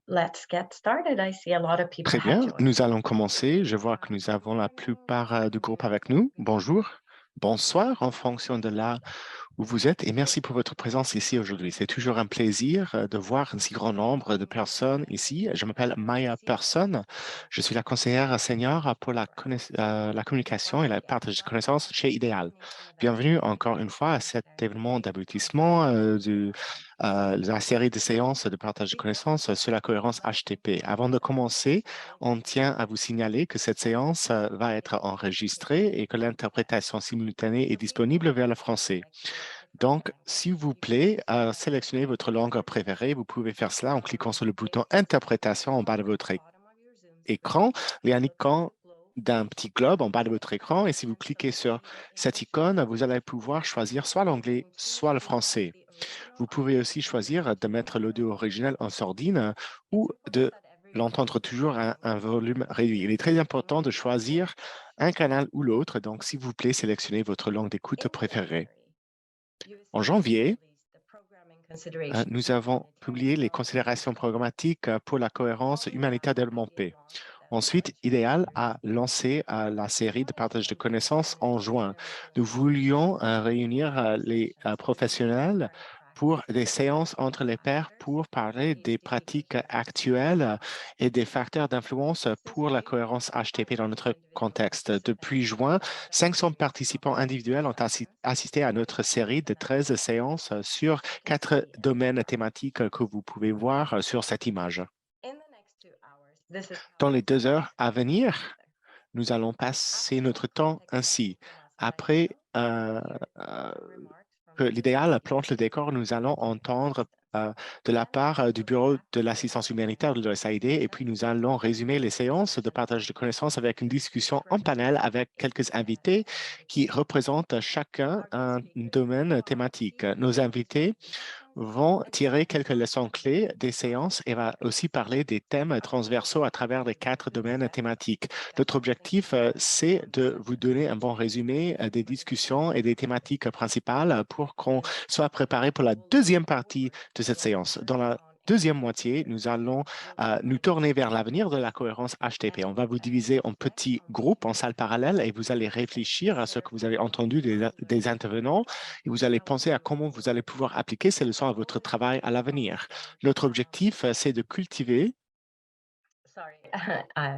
let's get started. I see a lot of people Très have bien, joined. nous allons commencer. Je vois que nous avons la plupart du groupe avec nous. Bonjour, bonsoir en fonction de là où vous êtes et merci pour votre présence ici aujourd'hui. C'est toujours un plaisir de voir un si grand nombre de personnes ici. Je m'appelle Maya Person. Je suis la conseillère senior pour la communication et la partage de connaissances chez Idéal. Bienvenue encore une fois à cet événement d'aboutissement de la série de séances de partage de connaissances sur la cohérence HTTP. Avant de commencer, on tient à vous signaler que cette séance va être enregistrée et que l'interprétation simultanée est disponible vers le français. Donc, s'il vous plaît, sélectionnez votre langue préférée. Vous pouvez faire cela en cliquant sur le bouton Interprétation en bas de votre écran, les icônes d'un petit globe en bas de votre écran. Et si vous cliquez sur cette icône, vous allez pouvoir choisir soit l'anglais, soit le français. Vous pouvez aussi choisir de mettre l'audio original en sordine ou de l'entendre toujours à un volume réduit. Il est très important de choisir un canal ou l'autre, donc s'il vous plaît, sélectionnez votre langue d'écoute préférée. En janvier, nous avons publié les considérations programmatiques pour la cohérence humanitaire développement paix. Ensuite, Idéal a lancé la série de partage de connaissances en juin. Nous voulions réunir les professionnels pour des séances entre les pairs pour parler des pratiques actuelles et des facteurs d'influence pour la cohérence HTTP dans notre contexte. Depuis juin, 500 participants individuels ont assisté à notre série de 13 séances sur 4 domaines thématiques que vous pouvez voir sur cette image. Dans les 2 heures à venir, nous allons passer notre temps ainsi. Après que l'idéal plante le décor, nous allons entendre de la part du Bureau de l'assistance humanitaire de l'USAID et puis nous allons résumer les séances de partage de connaissances avec une discussion en panel avec quelques invités qui représentent chacun un domaine thématique. Nos invités vont tirer quelques leçons clés des séances et va aussi parler des thèmes transversaux à travers les 4 domaines thématiques. Notre objectif, c'est de vous donner un bon résumé des discussions et des thématiques principales pour qu'on soit préparé pour la deuxième partie de cette séance. Dans la deuxième moitié, nous allons nous tourner vers l'avenir de la cohérence HTTP. On va vous diviser en petits groupes, en salles parallèles, et vous allez réfléchir à ce que vous avez entendu des intervenants et vous allez penser à comment vous allez pouvoir appliquer ces leçons à votre travail à l'avenir. Notre objectif, c'est de cultiver, Sorry,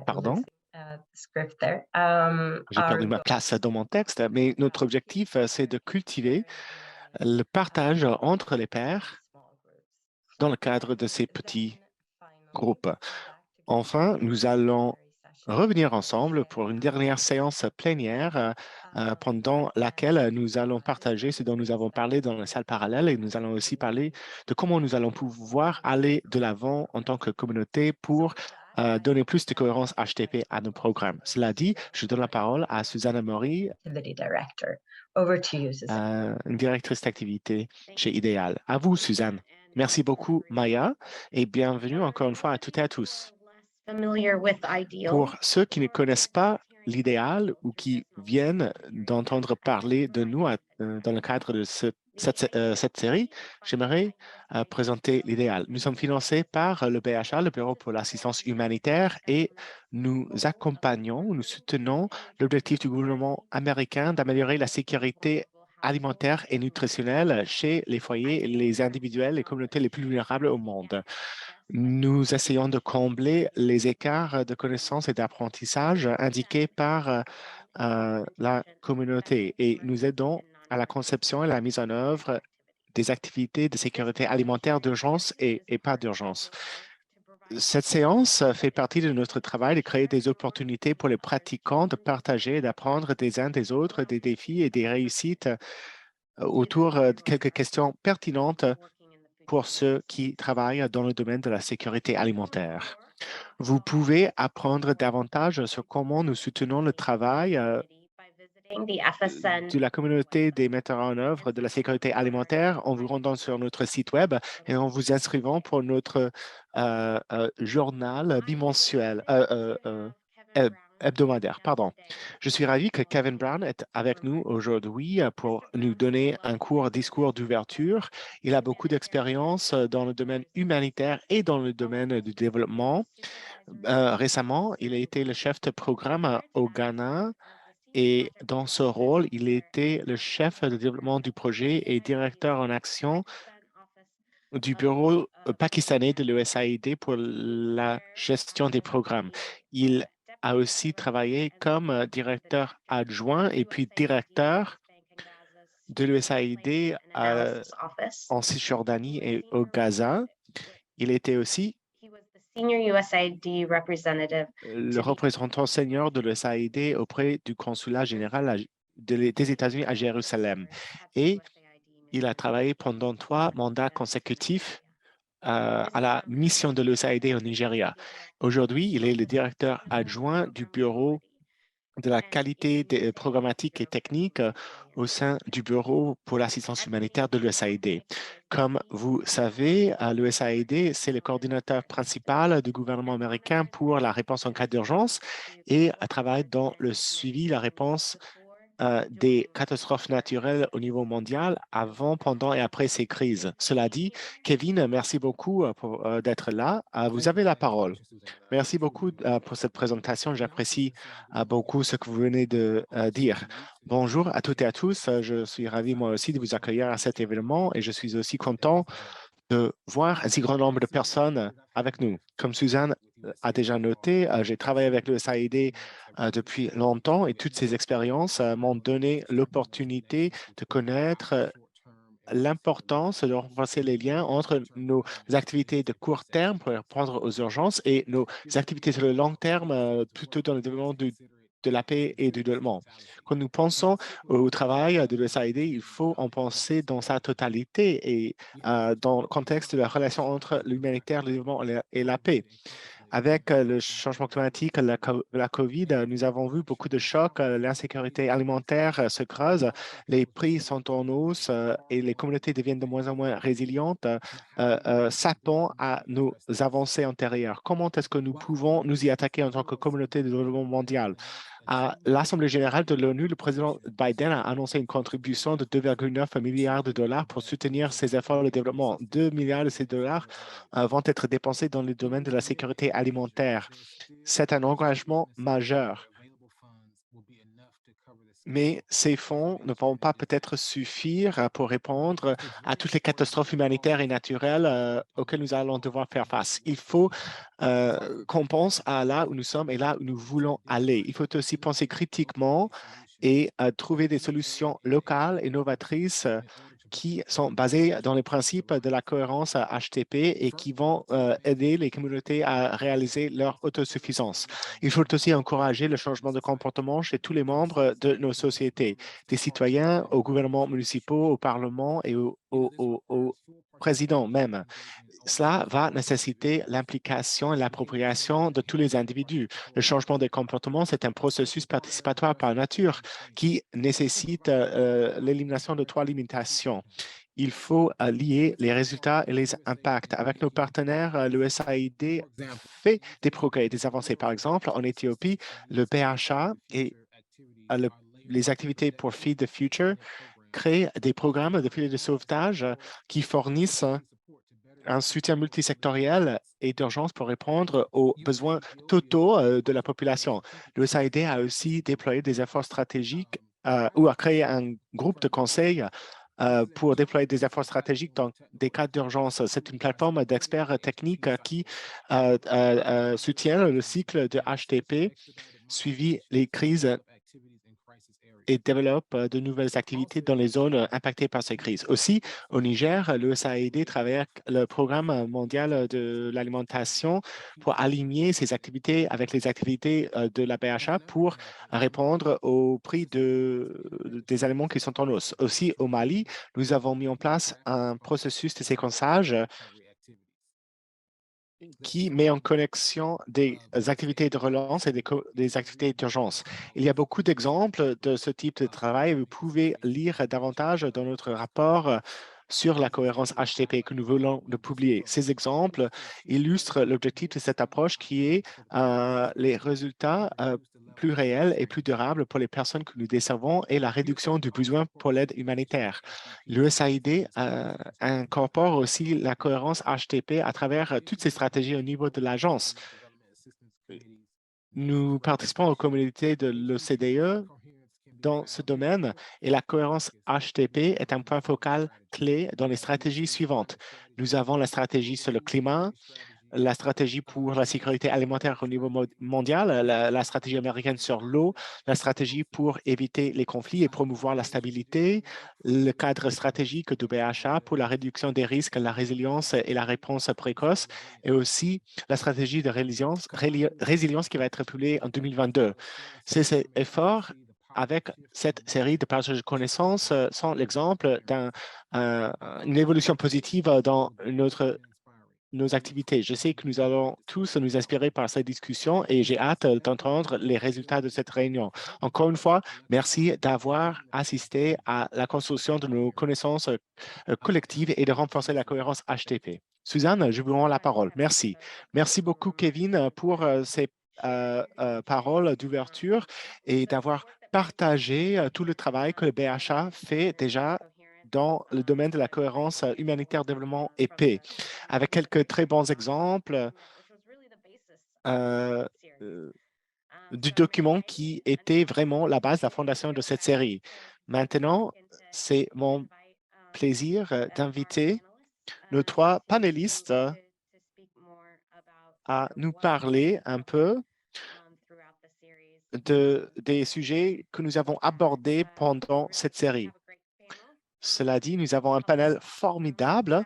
pardon, losing script there. j'ai perdu ma place dans mon texte, mais notre objectif, c'est de cultiver le partage entre les pairs dans le cadre de ces petits groupes. Enfin, nous allons revenir ensemble pour une dernière séance plénière pendant laquelle nous allons partager ce dont nous avons parlé dans la salle parallèle et nous allons aussi parler de comment nous allons pouvoir aller de l'avant en tant que communauté pour donner plus de cohérence HTTP à nos programmes. Cela dit, je donne la parole à Suzanne Maury, Activity Director. Over to you, Susan. une directrice d'activité chez Idéal. À vous, Suzanne. Merci beaucoup, Maya, et bienvenue encore une fois à toutes et à tous. Pour ceux qui ne connaissent pas l'idéal ou qui viennent d'entendre parler de nous dans le cadre de cette série, j'aimerais présenter l'idéal. Nous sommes financés par le BHA, le Bureau pour l'assistance humanitaire, et nous accompagnons, nous soutenons l'objectif du gouvernement américain d'améliorer la sécurité alimentaire et nutritionnelle chez les foyers, les individuels, les communautés les plus vulnérables au monde. Nous essayons de combler les écarts de connaissances et d'apprentissage indiqués par la communauté et nous aidons à la conception et la mise en œuvre des activités de sécurité alimentaire d'urgence et pas d'urgence. Cette séance fait partie de notre travail de créer des opportunités pour les pratiquants de partager et d'apprendre des uns des autres des défis et des réussites autour de quelques questions pertinentes pour ceux qui travaillent dans le domaine de la sécurité alimentaire. Vous pouvez apprendre davantage sur comment nous soutenons le travail de la communauté des metteurs en œuvre de la sécurité alimentaire en vous rendant sur notre site Web et en vous inscrivant pour notre journal bimensuel, hebdomadaire. Pardon. Je suis ravi que Kevin Brown est avec nous aujourd'hui pour nous donner un court discours d'ouverture. Il a beaucoup d'expérience dans le domaine humanitaire et dans le domaine du développement. Récemment, il a été le chef de programme au Ghana et dans ce rôle, il était le chef de développement du projet et directeur en action du bureau pakistanais de l'USAID pour la gestion des programmes. Il a aussi travaillé comme directeur adjoint et puis directeur de l'USAID Analysis Office. en Cisjordanie et au Gaza. Il était aussi Senior USAID representative le représentant senior de l'USAID auprès du consulat général des États-Unis à Jérusalem. Et il a travaillé pendant 3 mandats consécutifs à la mission de l'USAID au Nigeria. Aujourd'hui, il est le directeur adjoint du bureau de la qualité programmatique et technique au sein du Bureau pour l'assistance humanitaire de l'USAID. Comme vous savez, l'USAID, c'est le coordinateur principal du gouvernement américain pour la réponse en cas d'urgence et travaille dans le suivi, la réponse des catastrophes naturelles au niveau mondial avant, pendant et après ces crises. Cela dit, Kevin, merci beaucoup d'être là. Vous avez la parole. Merci beaucoup pour cette présentation. J'apprécie beaucoup ce que vous venez de dire. Bonjour à toutes et à tous. Je suis ravi moi aussi de vous accueillir à cet événement et je suis aussi content de voir un si grand nombre de personnes avec nous. Comme Suzanne a déjà noté, j'ai travaillé avec le SAID depuis longtemps et toutes ces expériences m'ont donné l'opportunité de connaître l'importance de renforcer les liens entre nos activités de court terme pour répondre aux urgences et nos activités sur le long terme, plutôt dans le développement de la paix et du développement. Quand nous pensons au travail de l'USAID, il faut en penser dans sa totalité et dans le contexte de la relation entre l'humanitaire, le développement et la paix. Avec le changement climatique, la COVID, nous avons vu beaucoup de chocs. L'insécurité alimentaire se creuse, les prix sont en hausse et les communautés deviennent de moins en moins résilientes, sapant à nos avancées antérieures. Comment est-ce que nous pouvons nous y attaquer en tant que communauté de développement mondial? À l'Assemblée générale de l'ONU, le président Biden a annoncé une contribution de 2,9 milliards de dollars pour soutenir ces efforts de développement. 2 milliards de ces dollars vont être dépensés dans le domaine de la sécurité alimentaire. C'est un engagement majeur. Mais ces fonds ne vont pas peut-être suffire pour répondre à toutes les catastrophes humanitaires et naturelles auxquelles nous allons devoir faire face. Il faut qu'on pense à là où nous sommes et là où nous voulons aller. Il faut aussi penser critiquement et trouver des solutions locales et novatrices qui sont basées dans les principes de la cohérence HTP et qui vont aider les communautés à réaliser leur autosuffisance. Il faut aussi encourager le changement de comportement chez tous les membres de nos sociétés, des citoyens aux gouvernements municipaux, au Parlement et au président même. Cela va nécessiter l'implication et l'appropriation de tous les individus. Le changement des comportements, c'est un processus participatoire par nature qui nécessite l'élimination de 3 limitations. Il faut lier les résultats et les impacts. Avec nos partenaires, l'USAID fait des progrès, des avancées. Par exemple, en Éthiopie, le PHA et les activités pour Feed the Future créent des programmes de filets de sauvetage qui fournissent un soutien multisectoriel et d'urgence pour répondre aux besoins totaux de la population. L'USAID a aussi déployé des efforts stratégiques ou a créé un groupe de conseil pour déployer des efforts stratégiques dans des cas d'urgence. C'est une plateforme d'experts techniques qui soutient le cycle de HTP, suivi les crises et développe de nouvelles activités dans les zones impactées par ces crises. Aussi, au Niger, l'USAID travaille avec le Programme mondial de l'alimentation pour aligner ses activités avec les activités de la BHA pour répondre au prix des aliments qui sont en hausse. Aussi, au Mali, nous avons mis en place un processus de séquençage qui met en connexion des activités de relance et des activités d'urgence. Il y a beaucoup d'exemples de ce type de travail. Vous pouvez lire davantage dans notre rapport sur la cohérence HTP que nous voulons de publier. Ces exemples illustrent l'objectif de cette approche qui est les résultats plus réels et plus durables pour les personnes que nous desservons et la réduction du besoin pour l'aide humanitaire. L'USAID incorpore aussi la cohérence HTP à travers toutes ces stratégies au niveau de l'agence. Nous participons aux communautés de l'OCDE dans ce domaine et la cohérence HTP est un point focal clé dans les stratégies suivantes. Nous avons la stratégie sur le climat, la stratégie pour la sécurité alimentaire au niveau mondial, la stratégie américaine sur l'eau, la stratégie pour éviter les conflits et promouvoir la stabilité, le cadre stratégique du BHA pour la réduction des risques, la résilience et la réponse précoce, et aussi la stratégie de résilience qui va être publiée en 2022. Ces efforts avec cette série de partages de connaissances sont l'exemple d'une évolution positive dans nos activités. Je sais que nous allons tous nous inspirer par cette discussion et j'ai hâte d'entendre les résultats de cette réunion. Encore une fois, merci d'avoir assisté à la construction de nos connaissances collectives et de renforcer la cohérence HTP. Suzanne, je vous rends la parole. Merci. Merci beaucoup, Kevin, pour ces paroles d'ouverture et d'avoir partagé tout le travail que le BHA fait déjà dans le domaine de la cohérence humanitaire, développement et paix, avec quelques très bons exemples euh, euh, du document qui était vraiment la base, la fondation de cette série. Maintenant, c'est mon plaisir d'inviter nos trois panélistes à nous parler un peu des sujets que nous avons abordés pendant cette série. Cela dit, nous avons un panel formidable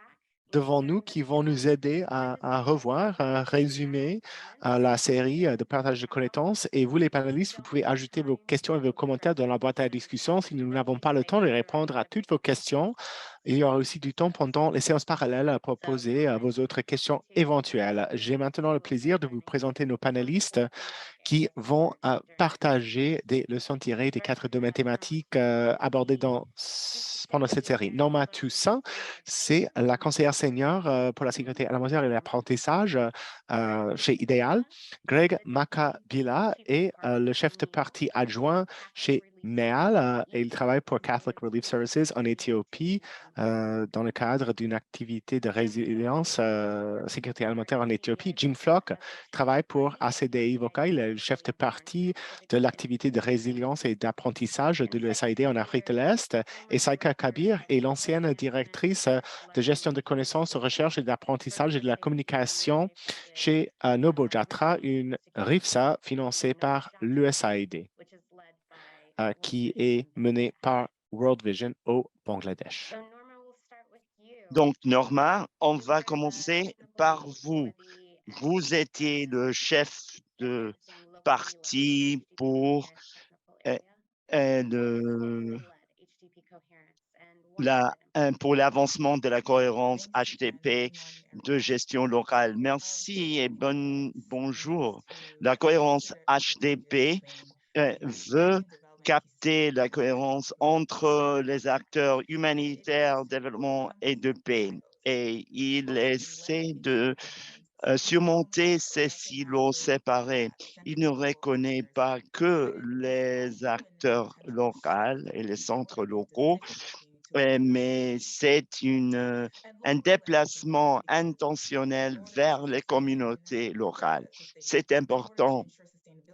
devant nous qui vont nous aider à revoir, à résumer la série de partage de connaissances. Et vous, les panélistes, vous pouvez ajouter vos questions et vos commentaires dans la boîte à discussion. Si nous n'avons pas le temps de répondre à toutes vos questions, il y aura aussi du temps pendant les séances parallèles pour poser vos autres questions éventuelles. J'ai maintenant le plaisir de vous présenter nos panélistes qui vont partager des leçons tirées des 4 domaines thématiques abordés pendant cette série. Norma Toussaint, c'est la conseillère senior pour la sécurité alimentaire et l'apprentissage chez Ideal. Greg Macabila est le chef de parti adjoint chez MEAL et il travaille pour Catholic Relief Services en Éthiopie dans le cadre d'une activité de résilience sécurité alimentaire en Éthiopie. Jim Flock travaille pour ACDI VOCA. Il est le chef de parti de l'activité de résilience et d'apprentissage de l'USAID en Afrique de l'Est. Et Saika Kabir est l'ancienne directrice de gestion de connaissances, de recherche et d'apprentissage et de la communication chez Nobo Jatra, une RIFSA financée par l'USAID, qui est menée par World Vision au Bangladesh. Donc, Norma, on va commencer par vous. Vous étiez le chef de parti pour l'avancement de la cohérence HTP de gestion locale. Merci et bonjour. La cohérence HTP veut capter la cohérence entre les acteurs humanitaires, développement et de paix. Et il essaie de surmonter ces silos séparés. Il ne reconnaît pas que les acteurs locaux et les centres locaux, mais c'est un déplacement intentionnel vers les communautés locales. C'est important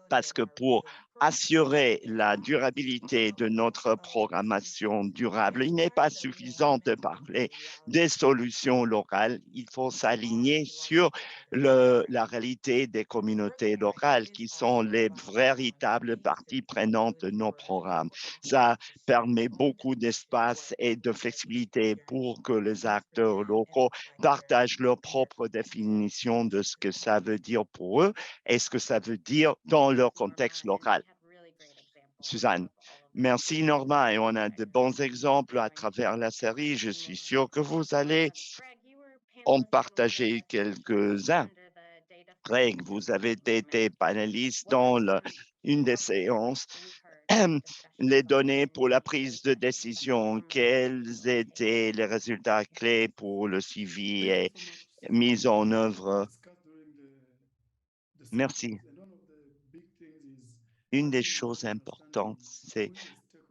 parce que pour assurer la durabilité de notre programmation durable, il n'est pas suffisant de parler des solutions locales. Il faut s'aligner sur la réalité des communautés locales qui sont les véritables parties prenantes de nos programmes. Ça permet beaucoup d'espace et de flexibilité pour que les acteurs locaux partagent leur propre définition de ce que ça veut dire pour eux et ce que ça veut dire dans leur contexte local. Suzanne, merci Norma et on a de bons exemples à travers la série. Je suis sûr que vous allez en partager quelques-uns. Greg, vous avez été panéliste dans une des séances les données pour la prise de décision, quels étaient les résultats clés pour le suivi et mise en œuvre. Merci. Une des choses importantes, c'est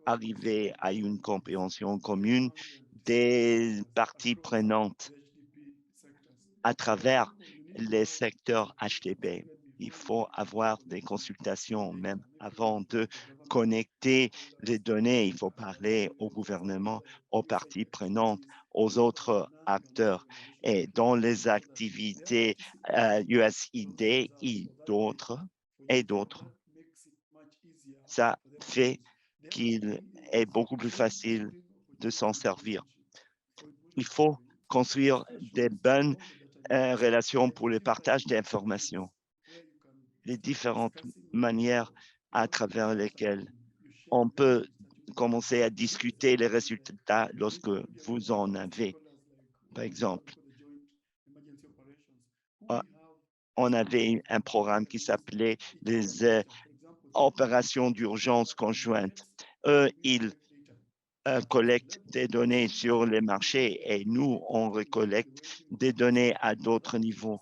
arriver à une compréhension commune des parties prenantes à travers les secteurs HDP. Il faut avoir des consultations même avant de connecter les données. Il faut parler au gouvernement, aux parties prenantes, aux autres acteurs. Et dans les activités USID et d'autres, ça fait qu'il est beaucoup plus facile de s'en servir. Il faut construire des bonnes relations pour le partage d'informations, les différentes manières à travers lesquelles on peut commencer à discuter les résultats lorsque vous en avez. Par exemple, on avait un programme qui s'appelait les opérations d'urgence conjointes. Eux, ils collectent des données sur les marchés et nous, on recollecte des données à d'autres niveaux.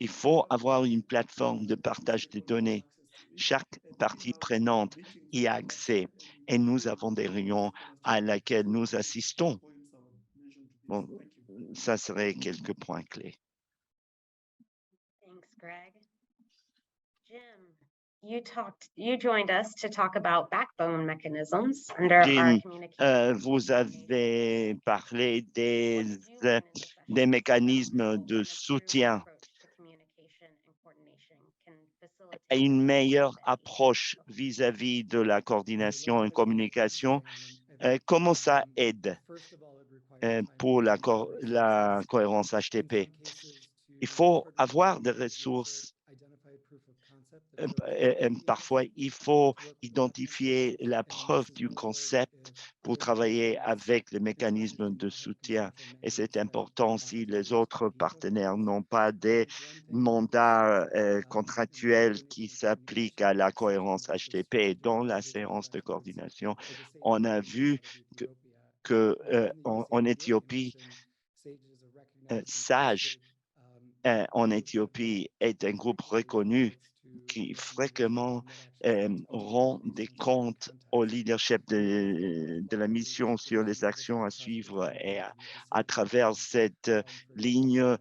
Il faut avoir une plateforme de partage de données. Chaque partie prenante y a accès et nous avons des réunions à laquelle nous assistons. Bon, ça serait quelques points clés. Thanks, Greg. Jim, you joined us to talk about backbone mechanisms under our Jim, communication. vous avez parlé des mécanismes de soutien et une meilleure approche vis-à-vis de la coordination et communication. Comment ça aide pour la cohérence HTTP? Il faut avoir des ressources. Parfois, il faut identifier la preuve du concept pour travailler avec les mécanismes de soutien. Et c'est important si les autres partenaires n'ont pas des mandats contractuels qui s'appliquent à la cohérence HTTP. Dans la séance de coordination, on a vu qu'en Éthiopie, SAGE en Éthiopie est un groupe reconnu qui fréquemment rend des comptes au leadership de la mission sur les actions à suivre et à travers cette ligne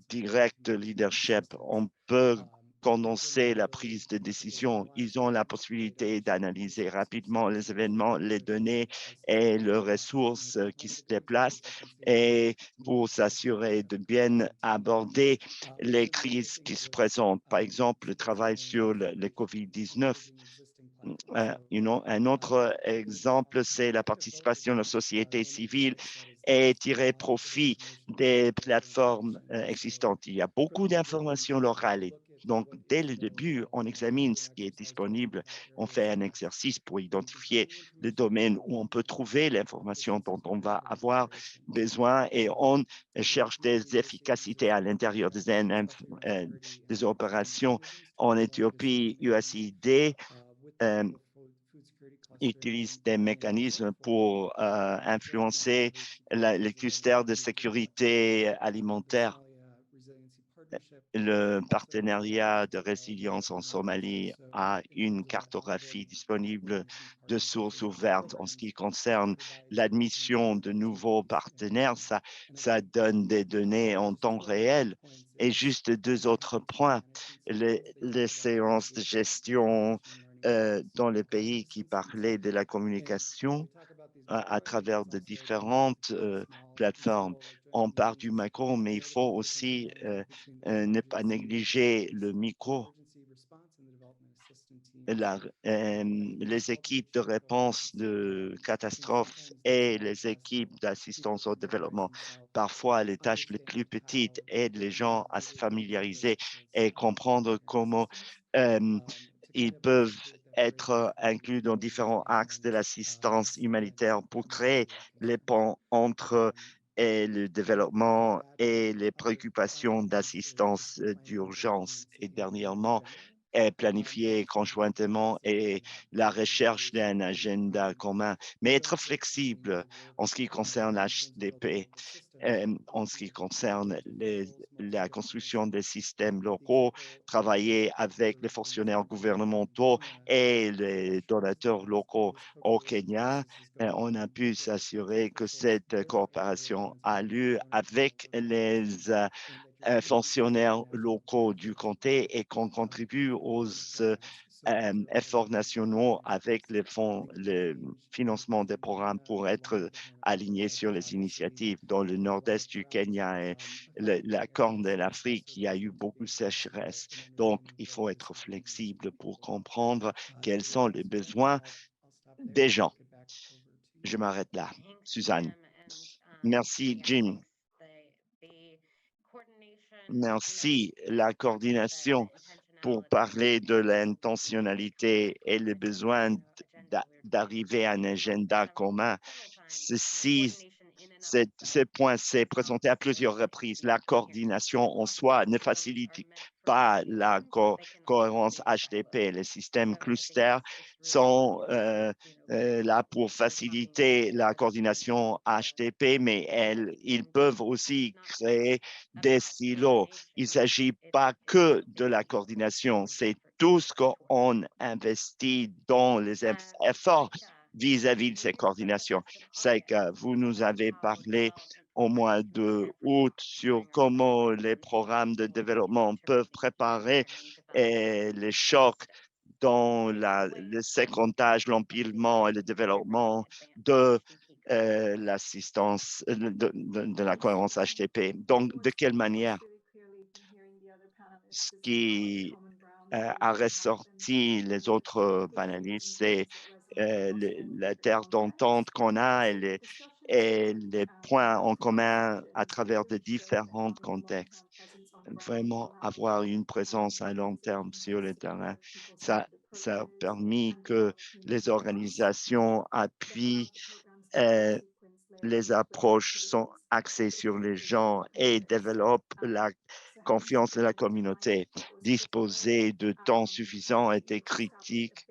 directe de leadership, on peut condenser la prise de décision. Ils ont la possibilité d'analyser rapidement les événements, les données et les ressources qui se déplacent et pour s'assurer de bien aborder les crises qui se présentent. Par exemple, le travail sur le COVID-19. Un autre exemple, c'est la participation de la société civile et tirer profit des plateformes existantes. Il y a beaucoup d'informations locales. Donc, dès le début, on examine ce qui est disponible. On fait un exercice pour identifier le domaine où on peut trouver l'information dont on va avoir besoin et on cherche des efficacités à l'intérieur des opérations. En Éthiopie, USAID utilise des mécanismes pour influencer les clusters de sécurité alimentaire. Le partenariat de résilience en Somalie a une cartographie disponible de sources ouvertes en ce qui concerne l'admission de nouveaux partenaires. Ça donne des données en temps réel. Et juste deux autres points, les séances de gestion dans les pays qui parlaient de la communication à travers de différentes plateformes. On part du macro, mais il faut aussi ne pas négliger le micro. Les équipes de réponse de catastrophes et les équipes d'assistance au développement. Parfois, les tâches les plus petites aident les gens à se familiariser et comprendre comment ils peuvent être inclus dans différents axes de l'assistance humanitaire pour créer les ponts entre le développement et les préoccupations d'assistance d'urgence. Et dernièrement, est planifié conjointement et la recherche d'un agenda commun, mais être flexible en ce qui concerne l'HDP, en ce qui concerne la construction des systèmes locaux, travailler avec les fonctionnaires gouvernementaux et les donateurs locaux au Kenya. On a pu s'assurer que cette coopération a lieu avec les fonctionnaires locaux du comté et qu'on contribue aux efforts nationaux avec les fonds, le financement des programmes pour être alignés sur les initiatives. Dans le nord-est du Kenya et la Corne de l'Afrique, il y a eu beaucoup de sécheresse. Donc, il faut être flexible pour comprendre quels sont les besoins des gens. Je m'arrête là. Thanks, Suzanne. Jim. Merci, Jim. Merci. La coordination pour parler de l'intentionnalité et le besoin d'arriver à un agenda commun. Ce point s'est présenté à plusieurs reprises. La coordination en soi ne facilite pas la cohérence HDP. Les systèmes clusters sont là pour faciliter la coordination HDP, mais ils peuvent aussi créer des silos. Il ne s'agit pas que de la coordination, c'est tout ce qu'on investit dans les efforts vis-à-vis de ces coordinations. C'est que vous nous avez parlé au mois de août sur comment les programmes de développement peuvent préparer les chocs dans le séquentage, l'empilement et le développement de l'assistance, de la cohérence HTTP. Donc, de quelle manière ce qui a ressorti les autres panélistes, c'est la terre d'entente qu'on a et les points en commun à travers de différents contextes. Vraiment avoir une présence à long terme sur le terrain, ça a permis que les organisations appuient les approches sont axées sur les gens et développent la confiance de la communauté. Disposer de temps suffisant était critique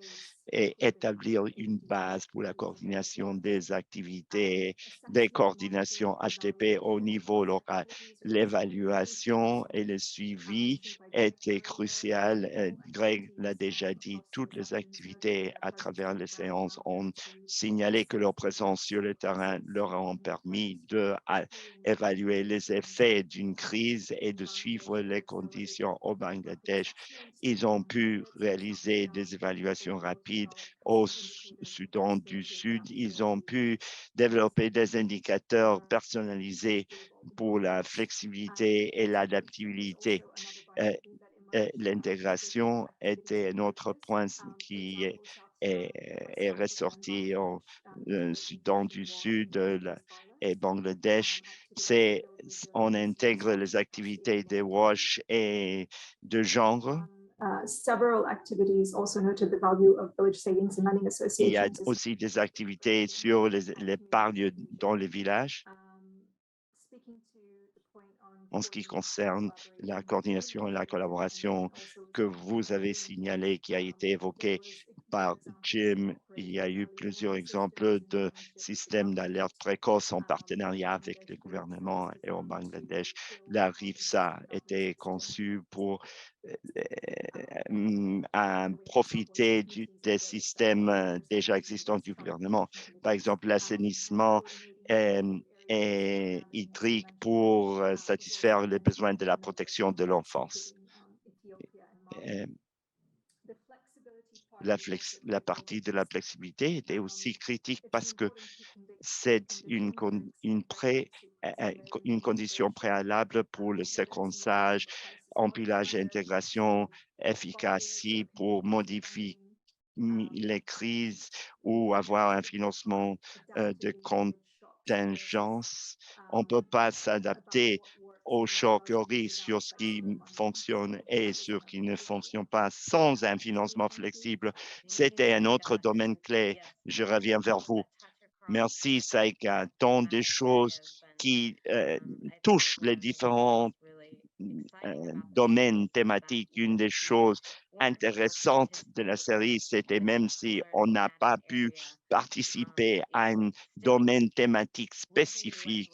et établir une base pour la coordination des activités, des coordinations HTP au niveau local. L'évaluation et le suivi étaient cruciales. Greg l'a déjà dit, toutes les activités à travers les séances ont signalé que leur présence sur le terrain leur a permis d'évaluer les effets d'une crise et de suivre les conditions au Bangladesh. Ils ont pu réaliser des évaluations rapides au Soudan du Sud. Ils ont pu développer des indicateurs personnalisés pour la flexibilité et l'adaptabilité. L'intégration était un autre point qui est ressorti au Soudan du Sud et Bangladesh. On intègre les activités de WASH et de genre. Several activities also noted the value of village savings and lending associations. Il y a aussi des activités sur l'épargne dans les villages. En ce qui concerne la coordination et la collaboration que vous avez signalé, qui a été évoqué par Jim, il y a eu plusieurs exemples de systèmes d'alerte précoce en partenariat avec le gouvernement et au Bangladesh. La RIFSA était conçue pour profiter des systèmes déjà existants du gouvernement. Par exemple, l'assainissement et hydrique pour satisfaire les besoins de la protection de l'enfance. La partie de la flexibilité était aussi critique parce que c'est une condition préalable pour le séquençage, empilage et intégration efficace pour modifier les crises ou avoir un financement de contingence. On ne peut pas s'adapter aux chocs et aux risques sur ce qui fonctionne et sur ce qui ne fonctionne pas sans un financement flexible. C'était un autre domaine clé. Je reviens vers vous. Merci, Saïka. Tant de choses qui touche les différents domaines thématiques. Une des choses intéressantes de la série, c'était même si on n'a pas pu participer à un domaine thématique spécifique,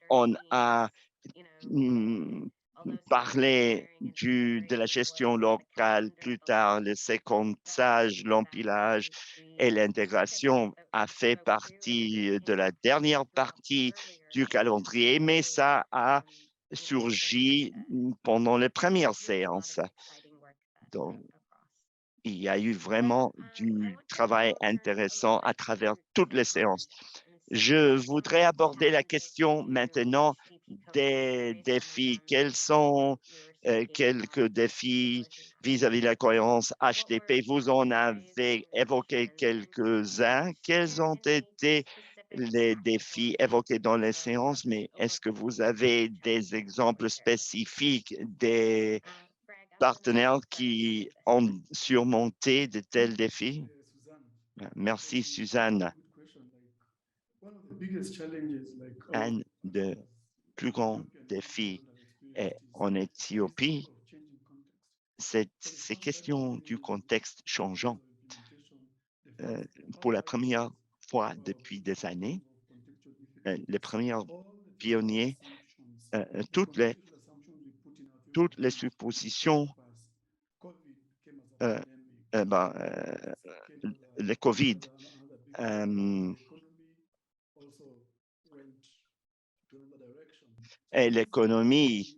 on a parlé de la gestion locale plus tard, le séquençage, l'empilage et l'intégration a fait partie de la dernière partie du calendrier, mais ça a surgi pendant les premières séances. Donc, il y a eu vraiment du travail intéressant à travers toutes les séances. Je voudrais aborder la question maintenant des défis. Quels sont quelques défis vis-à-vis de la cohérence HDP? Vous en avez évoqué quelques-uns. Quels ont été les défis évoqués dans les séances, mais est-ce que vous avez des exemples spécifiques des partenaires qui ont surmonté de tels défis? Merci, Suzanne. Un des plus grands défis en Éthiopie, c'est ces questions du contexte changeant. Pour la première fois depuis des années, les premiers pionniers, toutes les suppositions, le COVID, et l'économie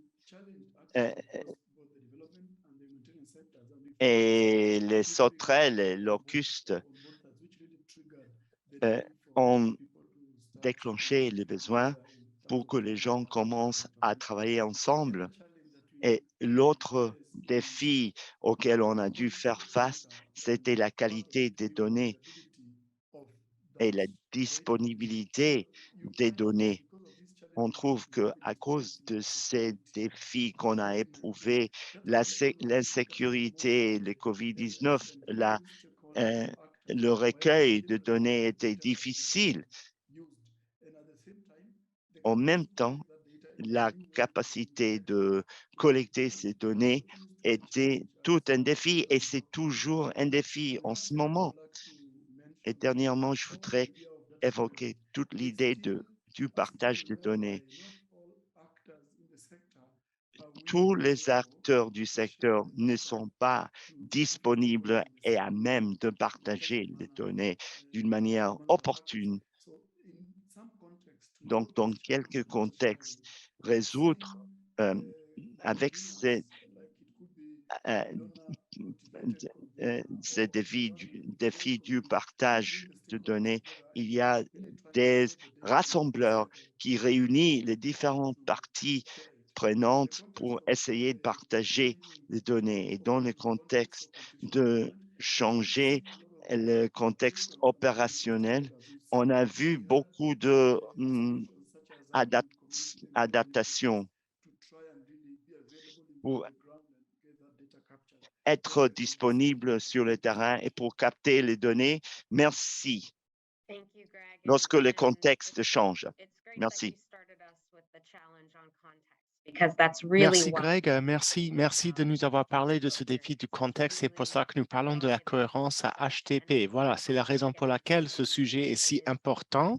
et les sauterelles et locustes ont déclenché les besoins pour que les gens commencent à travailler ensemble. Et l'autre défi auquel on a dû faire face, c'était la qualité des données et la disponibilité des données. On trouve qu'à cause de ces défis qu'on a éprouvés, l'insécurité, le COVID-19, le recueil de données était difficile. En même temps, la capacité de collecter ces données était tout un défi et c'est toujours un défi en ce moment. Et dernièrement, je voudrais évoquer toute l'idée du partage de données. Tous les acteurs du secteur ne sont pas disponibles et à même de partager les données d'une manière opportune. Donc, dans quelques contextes, résoudre avec ces défis du partage de données, il y a des rassembleurs qui réunissent les différentes parties prenantes pour essayer de partager les données. Et dans le contexte de changer le contexte opérationnel, on a vu beaucoup de adaptations pour être disponible sur le terrain et pour capter les données. Merci. Lorsque le contexte change. Merci. Merci Greg, merci de nous avoir parlé de ce défi du contexte. C'est pour ça que nous parlons de la cohérence à HTP. Voilà, c'est la raison pour laquelle ce sujet est si important.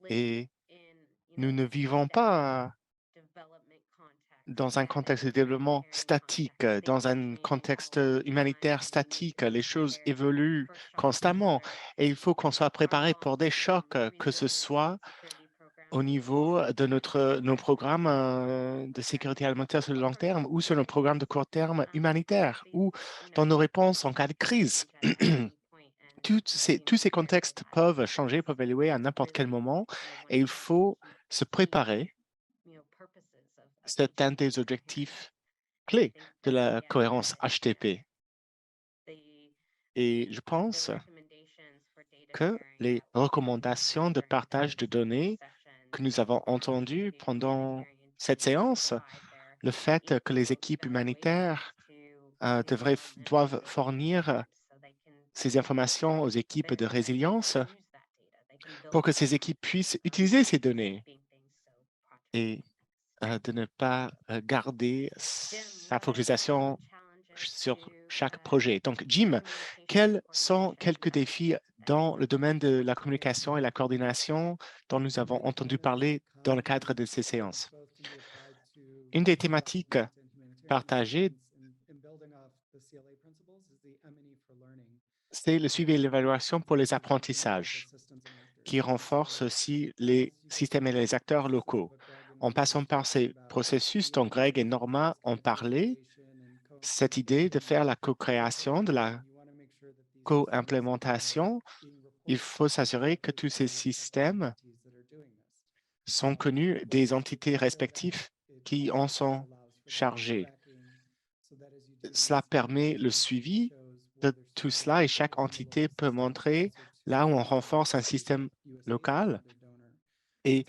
Et nous ne vivons pas dans un contexte de développement statique, dans un contexte humanitaire statique. Les choses évoluent constamment et il faut qu'on soit préparé pour des chocs, que ce soit au niveau de nos programmes de sécurité alimentaire sur le long terme ou sur nos programmes de court terme humanitaires ou dans nos réponses en cas de crise. Tous ces contextes peuvent changer, peuvent évoluer à n'importe quel moment et il faut se préparer. C'est un des objectifs clés de la cohérence HTP. Et je pense que les recommandations de partage de données que nous avons entendues pendant cette séance, le fait que les équipes humanitaires doivent fournir ces informations aux équipes de résilience pour que ces équipes puissent utiliser ces données et de ne pas garder sa focalisation sur chaque projet. Donc, Jim, quels sont quelques défis dans le domaine de la communication et la coordination dont nous avons entendu parler dans le cadre de ces séances? Une des thématiques partagées, c'est le suivi et l'évaluation pour les apprentissages, qui renforce aussi les systèmes et les acteurs locaux. En passant par ces processus dont Greg et Norma ont parlé, cette idée de faire la co-création, de la co-implémentation, il faut s'assurer que tous ces systèmes sont connus des entités respectives qui en sont chargées. Cela permet le suivi de tout cela et chaque entité peut montrer là où on renforce un système local et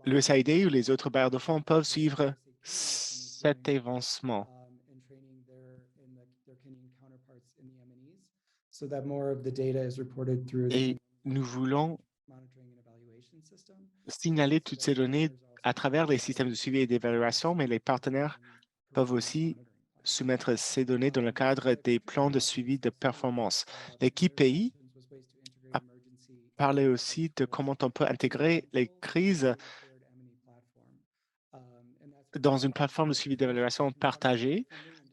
l'USAID ou les autres bailleurs de fonds peuvent suivre cet avancement. Et nous voulons signaler toutes ces données à travers les systèmes de suivi et d'évaluation, mais les partenaires peuvent aussi soumettre ces données dans le cadre des plans de suivi de performance. L'équipe pays a parlé aussi de comment on peut intégrer les crises dans une plateforme de suivi d'évaluation partagée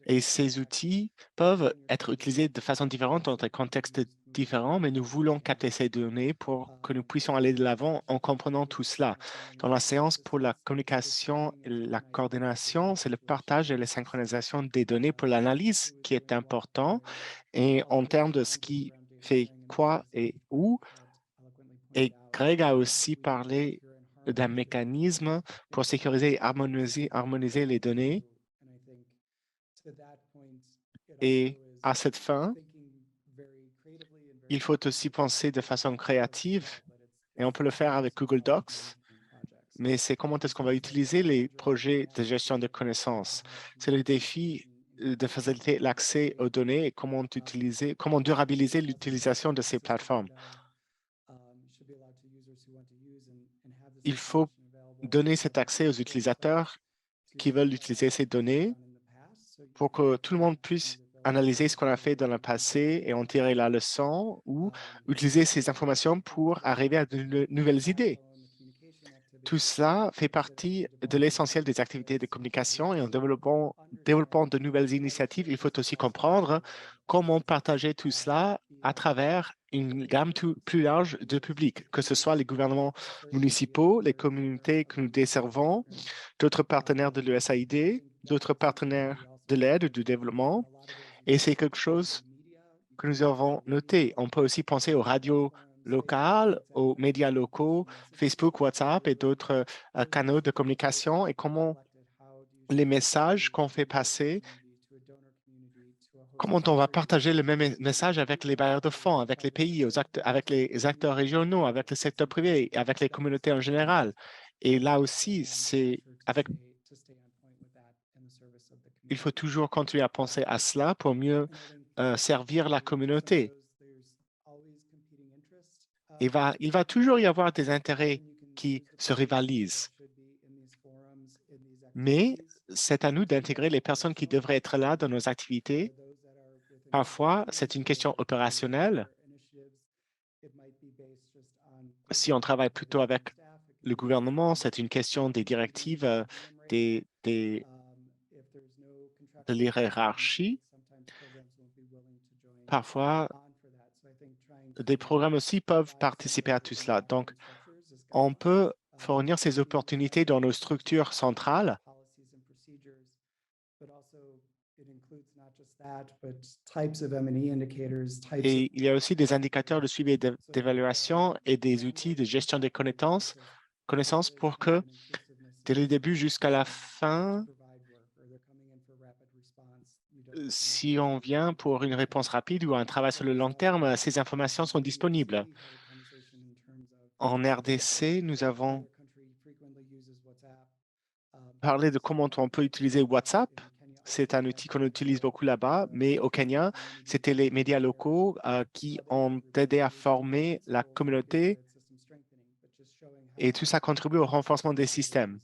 et ces outils peuvent être utilisés de façon différente dans des contextes différents, mais nous voulons capter ces données pour que nous puissions aller de l'avant en comprenant tout cela. Dans la séance pour la communication et la coordination, c'est le partage et la synchronisation des données pour l'analyse qui est important et en termes de ce qui fait quoi et où. Et Greg a aussi parlé d'un mécanisme pour sécuriser et harmoniser les données. Et à cette fin, il faut aussi penser de façon créative et on peut le faire avec Google Docs, mais c'est comment est-ce qu'on va utiliser les projets de gestion de connaissances. C'est le défi de faciliter l'accès aux données et comment durabiliser l'utilisation de ces plateformes. Il faut donner cet accès aux utilisateurs qui veulent utiliser ces données pour que tout le monde puisse analyser ce qu'on a fait dans le passé et en tirer la leçon ou utiliser ces informations pour arriver à de nouvelles idées. Tout cela fait partie de l'essentiel des activités de communication et en développant de nouvelles initiatives, il faut aussi comprendre comment partager tout cela à travers une gamme plus large de publics, que ce soit les gouvernements municipaux, les communautés que nous desservons, d'autres partenaires de l'USAID, d'autres partenaires de l'aide ou du développement. Et c'est quelque chose que nous avons noté. On peut aussi penser aux radios locales, aux médias locaux, Facebook, WhatsApp et d'autres canaux de communication et comment les messages qu'on fait passer, comment on va partager le même message avec les bailleurs de fonds, avec les pays, avec les acteurs régionaux, avec le secteur privé, avec les communautés en général. Et là aussi, il faut toujours continuer à penser à cela pour mieux servir la communauté. Il va toujours y avoir des intérêts qui se rivalisent. Mais c'est à nous d'intégrer les personnes qui devraient être là dans nos activités. Parfois, c'est une question opérationnelle. Si on travaille plutôt avec le gouvernement, c'est une question des directives, de l'hiérarchie. Parfois, des programmes aussi peuvent participer à tout cela. Donc, on peut fournir ces opportunités dans nos structures centrales. Et il y a aussi des indicateurs de suivi et d'évaluation et des outils de gestion des connaissances pour que, dès le début jusqu'à la fin, si on vient pour une réponse rapide ou un travail sur le long terme, ces informations sont disponibles. En RDC, nous avons parlé de comment on peut utiliser WhatsApp. C'est un outil qu'on utilise beaucoup là-bas, mais au Kenya, c'était les médias locaux qui ont aidé à former la communauté Et tout ça contribue au renforcement des systèmes.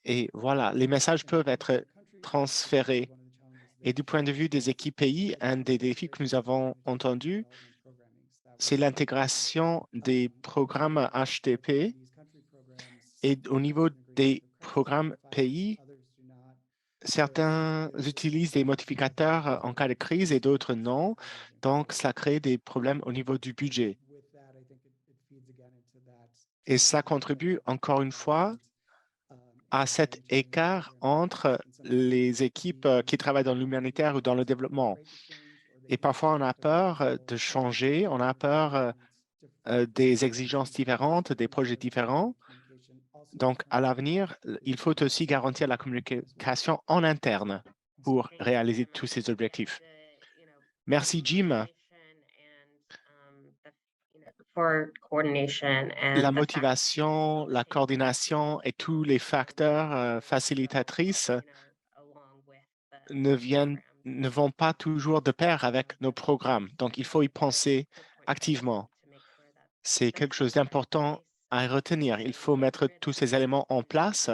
Et voilà, les messages peuvent être transférés. Et du point de vue des équipes pays, un des défis que nous avons entendus, c'est l'intégration des programmes HTP. Et au niveau des programmes pays, certains utilisent des modificateurs en cas de crise et d'autres non. Donc, ça crée des problèmes au niveau du budget. Et ça contribue encore une fois à cet écart entre les équipes qui travaillent dans l'humanitaire ou dans le développement. Et parfois, on a peur de changer, on a peur des exigences différentes, des projets différents. Donc, à l'avenir, il faut aussi garantir la communication en interne pour réaliser tous ces objectifs. Merci, Jim. La motivation, la coordination et tous les facteurs facilitatrices ne vont pas toujours de pair avec nos programmes. Donc, il faut y penser activement. C'est quelque chose d'important à retenir. Il faut mettre tous ces éléments en place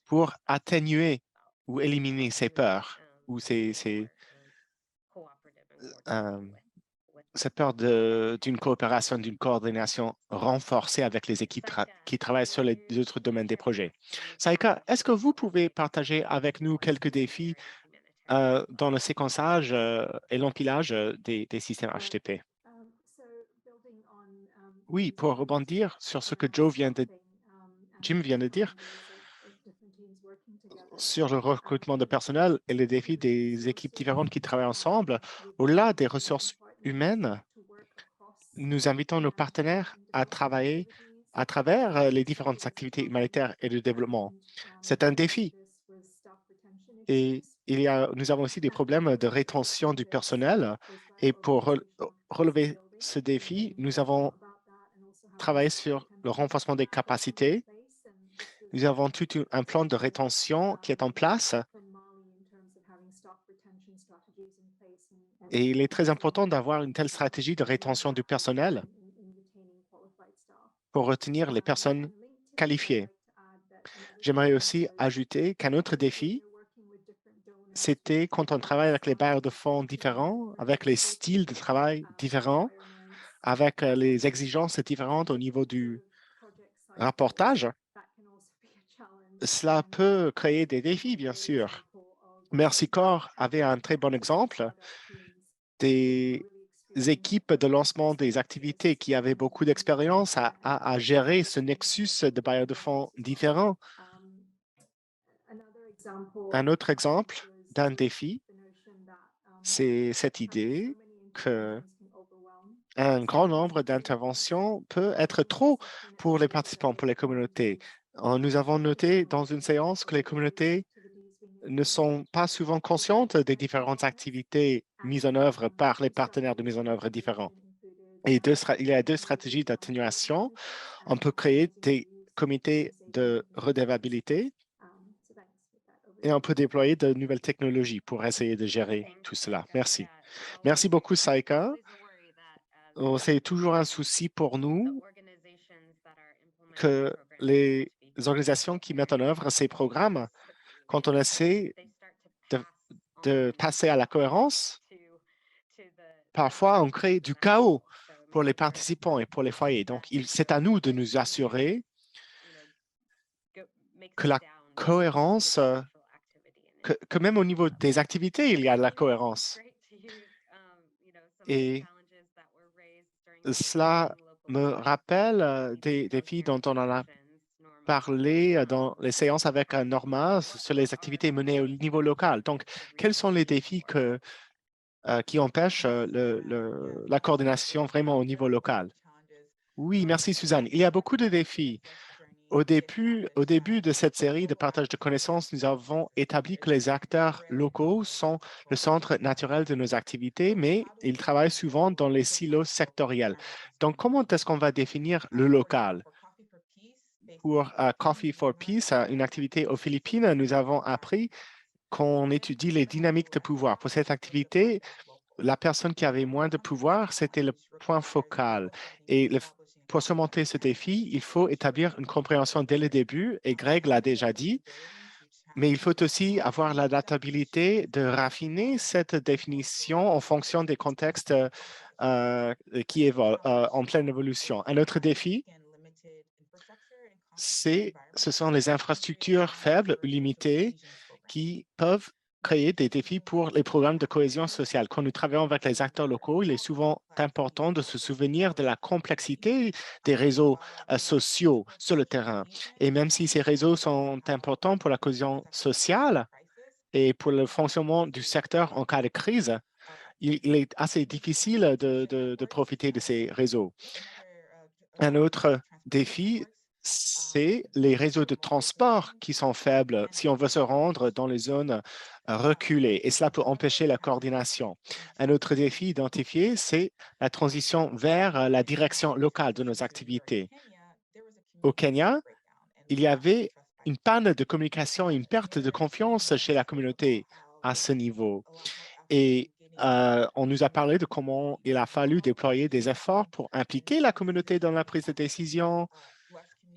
pour atténuer ou éliminer ces peurs ou cette peur d'une coopération, d'une coordination renforcée avec les équipes qui travaillent sur les autres domaines des projets. Saïka, est-ce que vous pouvez partager avec nous quelques défis dans le séquençage et l'empilage des systèmes HTTP? Oui, pour rebondir sur ce que Jim vient de dire, sur le recrutement de personnel et les défis des équipes différentes qui travaillent ensemble, au-delà des ressources humaines, nous invitons nos partenaires à travailler à travers les différentes activités humanitaires et de développement. C'est un défi. Et nous avons aussi des problèmes de rétention du personnel. Et pour relever ce défi, nous avons travaillé sur le renforcement des capacités. Nous avons tout un plan de rétention qui est en place. Et il est très important d'avoir une telle stratégie de rétention du personnel pour retenir les personnes qualifiées. J'aimerais aussi ajouter qu'un autre défi, c'était quand on travaille avec les bailleurs de fonds différents, avec les styles de travail différents, avec les exigences différentes au niveau du rapportage. Cela peut créer des défis, bien sûr. Mercy Corps avait un très bon exemple des équipes de lancement des activités qui avaient beaucoup d'expérience à gérer ce nexus de bailleurs de fonds différents. Un autre exemple d'un défi, c'est cette idée qu'un grand nombre d'interventions peut être trop pour les participants, pour les communautés. Nous avons noté dans une séance que les communautés ne sont pas souvent conscientes des différentes activités mises en œuvre par les partenaires de mise en œuvre différents. Et il y a deux stratégies d'atténuation. On peut créer des comités de redevabilité et on peut déployer de nouvelles technologies pour essayer de gérer tout cela. Merci. Merci beaucoup, Saïka. C'est toujours un souci pour nous que les organisations qui mettent en œuvre ces programmes, quand on essaie de passer à la cohérence, parfois on crée du chaos pour les participants et pour les foyers. Donc, c'est à nous de nous assurer que la cohérence, que même au niveau des activités, il y a de la cohérence. Et cela me rappelle des défis dont on en a parlé dans les séances avec Norma sur les activités menées au niveau local. Donc, quels sont les défis qui empêchent la coordination vraiment au niveau local? Oui, merci Suzanne. Il y a beaucoup de défis. Au début de cette série de partage de connaissances, nous avons établi que les acteurs locaux sont le centre naturel de nos activités, mais ils travaillent souvent dans les silos sectoriels. Donc, comment est-ce qu'on va définir le local? Pour Coffee for Peace, une activité aux Philippines, nous avons appris qu'on étudie les dynamiques de pouvoir. Pour cette activité, la personne qui avait moins de pouvoir, c'était le point focal. Et pour surmonter ce défi, il faut établir une compréhension dès le début, et Greg l'a déjà dit, mais il faut aussi avoir l'adaptabilité de raffiner cette définition en fonction des contextes qui évoluent en pleine évolution. Un autre défi, ce sont les infrastructures faibles ou limitées qui peuvent créer des défis pour les programmes de cohésion sociale. Quand nous travaillons avec les acteurs locaux, il est souvent important de se souvenir de la complexité des réseaux sociaux sur le terrain. Et même si ces réseaux sont importants pour la cohésion sociale et pour le fonctionnement du secteur en cas de crise, il est assez difficile de profiter de ces réseaux. Un autre défi, c'est les réseaux de transport qui sont faibles si on veut se rendre dans les zones reculées et cela peut empêcher la coordination. Un autre défi identifié, c'est la transition vers la direction locale de nos activités. Au Kenya, il y avait une panne de communication et une perte de confiance chez la communauté à ce niveau. Et on nous a parlé de comment il a fallu déployer des efforts pour impliquer la communauté dans la prise de décision,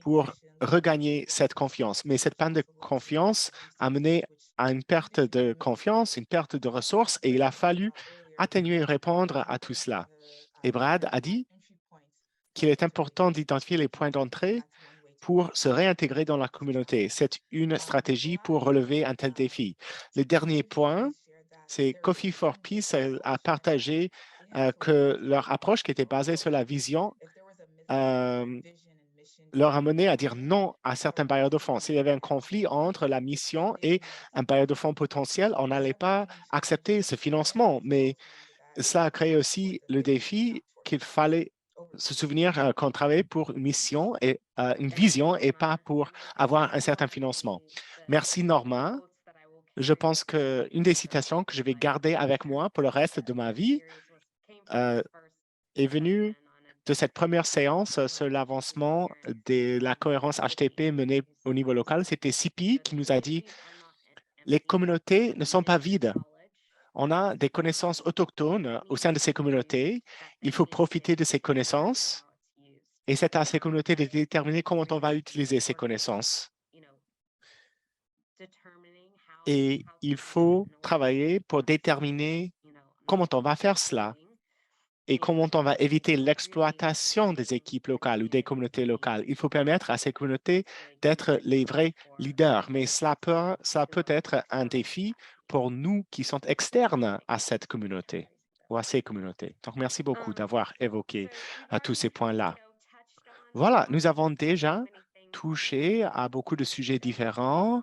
pour regagner cette confiance. Mais cette panne de confiance a mené à une perte de confiance, une perte de ressources, et il a fallu atténuer et répondre à tout cela. Et Brad a dit qu'il est important d'identifier les points d'entrée pour se réintégrer dans la communauté. C'est une stratégie pour relever un tel défi. Le dernier point, c'est Coffee for Peace a partagé que leur approche qui était basée sur la vision leur a mené à dire non à certains bailleurs de fonds. S'il y avait un conflit entre la mission et un bailleur de fonds potentiel, on n'allait pas accepter ce financement. Mais ça a créé aussi le défi qu'il fallait se souvenir qu'on travaillait pour une mission et une vision et pas pour avoir un certain financement. Merci, Norma. Je pense qu'une des citations que je vais garder avec moi pour le reste de ma vie est venue de cette première séance sur l'avancement de la cohérence HTP menée au niveau local. C'était CIPI qui nous a dit « Les communautés ne sont pas vides. On a des connaissances autochtones au sein de ces communautés. Il faut profiter de ces connaissances et c'est à ces communautés de déterminer comment on va utiliser ces connaissances. Et il faut travailler pour déterminer comment on va faire cela et comment on va éviter l'exploitation des équipes locales ou des communautés locales. Il faut permettre à ces communautés d'être les vrais leaders, mais cela peut être un défi pour nous qui sommes externes à cette communauté ou à ces communautés. Donc, merci beaucoup d'avoir évoqué tous ces points-là. Voilà, nous avons déjà touché à beaucoup de sujets différents.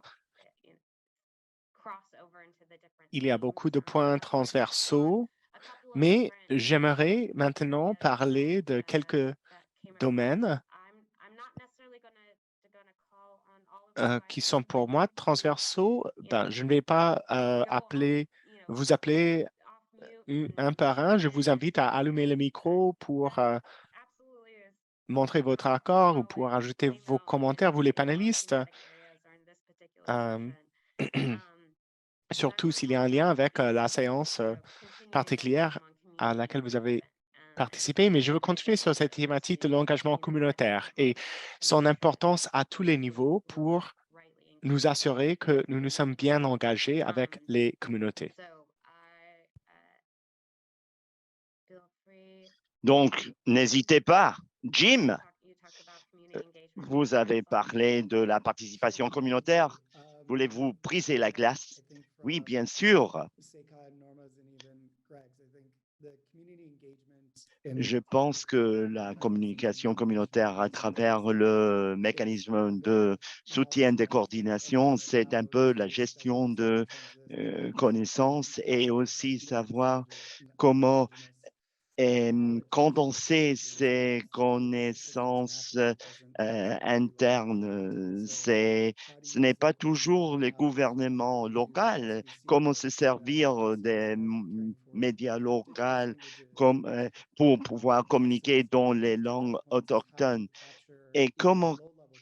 Il y a beaucoup de points transversaux, mais j'aimerais maintenant parler de quelques domaines qui sont pour moi transversaux. Ben, je ne vais pas vous appeler un par un. Je vous invite à allumer le micro pour montrer votre accord ou pour ajouter vos commentaires, vous les panélistes. Euh, surtout s'il y a un lien avec la séance particulière à laquelle vous avez participé, mais je veux continuer sur cette thématique de l'engagement communautaire et son importance à tous les niveaux pour nous assurer que nous nous sommes bien engagés avec les communautés. Donc, n'hésitez pas. Jim, vous avez parlé de la participation communautaire. Voulez-vous briser la glace? Oui, bien sûr. Je pense que la communication communautaire à travers le mécanisme de soutien des coordinations, c'est un peu la gestion de connaissances et aussi savoir comment condenser ces connaissances internes. Ce n'est pas toujours les gouvernements locaux, comment se servir des médias locaux pour pouvoir communiquer dans les langues autochtones et comment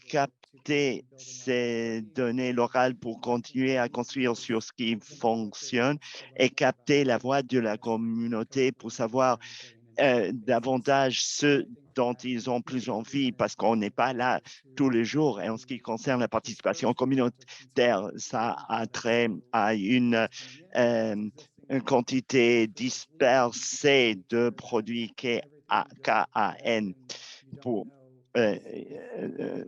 capter capter ces données locales pour continuer à construire sur ce qui fonctionne et capter la voix de la communauté pour savoir davantage ce dont ils ont plus envie parce qu'on n'est pas là tous les jours. Et en ce qui concerne la participation communautaire, ça a trait à une quantité dispersée de produits KAN pour euh, euh,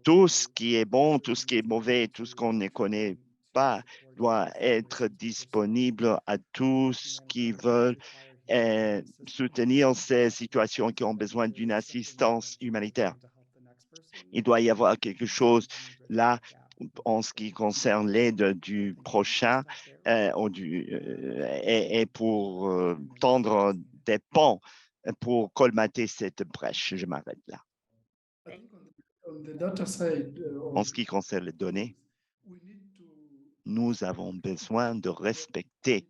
tout ce qui est bon, tout ce qui est mauvais, tout ce qu'on ne connaît pas doit être disponible à tous qui veulent soutenir ces situations qui ont besoin d'une assistance humanitaire. Il doit y avoir quelque chose là en ce qui concerne l'aide du prochain et pour tendre des ponts pour colmater cette brèche. Je m'arrête là. En ce qui concerne les données, nous avons besoin de respecter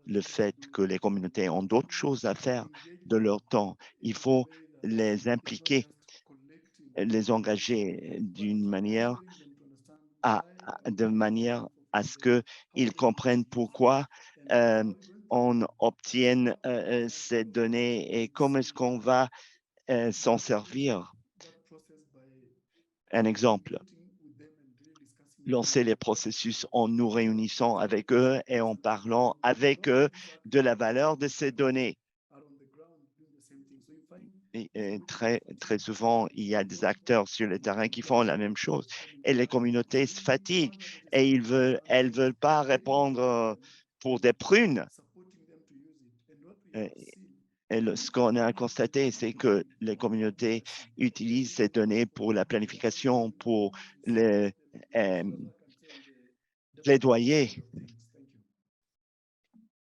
le fait que les communautés ont d'autres choses à faire de leur temps. Il faut les impliquer, les engager de manière à ce qu'ils comprennent pourquoi on obtienne ces données et comment est-ce qu'on va s'en servir. Un exemple, lancer les processus en nous réunissant avec eux et en parlant avec eux de la valeur de ces données. Et très souvent, il y a des acteurs sur le terrain qui font la même chose et les communautés se fatiguent et elles veulent pas répondre pour des prunes. Ce qu'on a constaté, c'est que les communautés utilisent ces données pour la planification, pour les plaidoyer.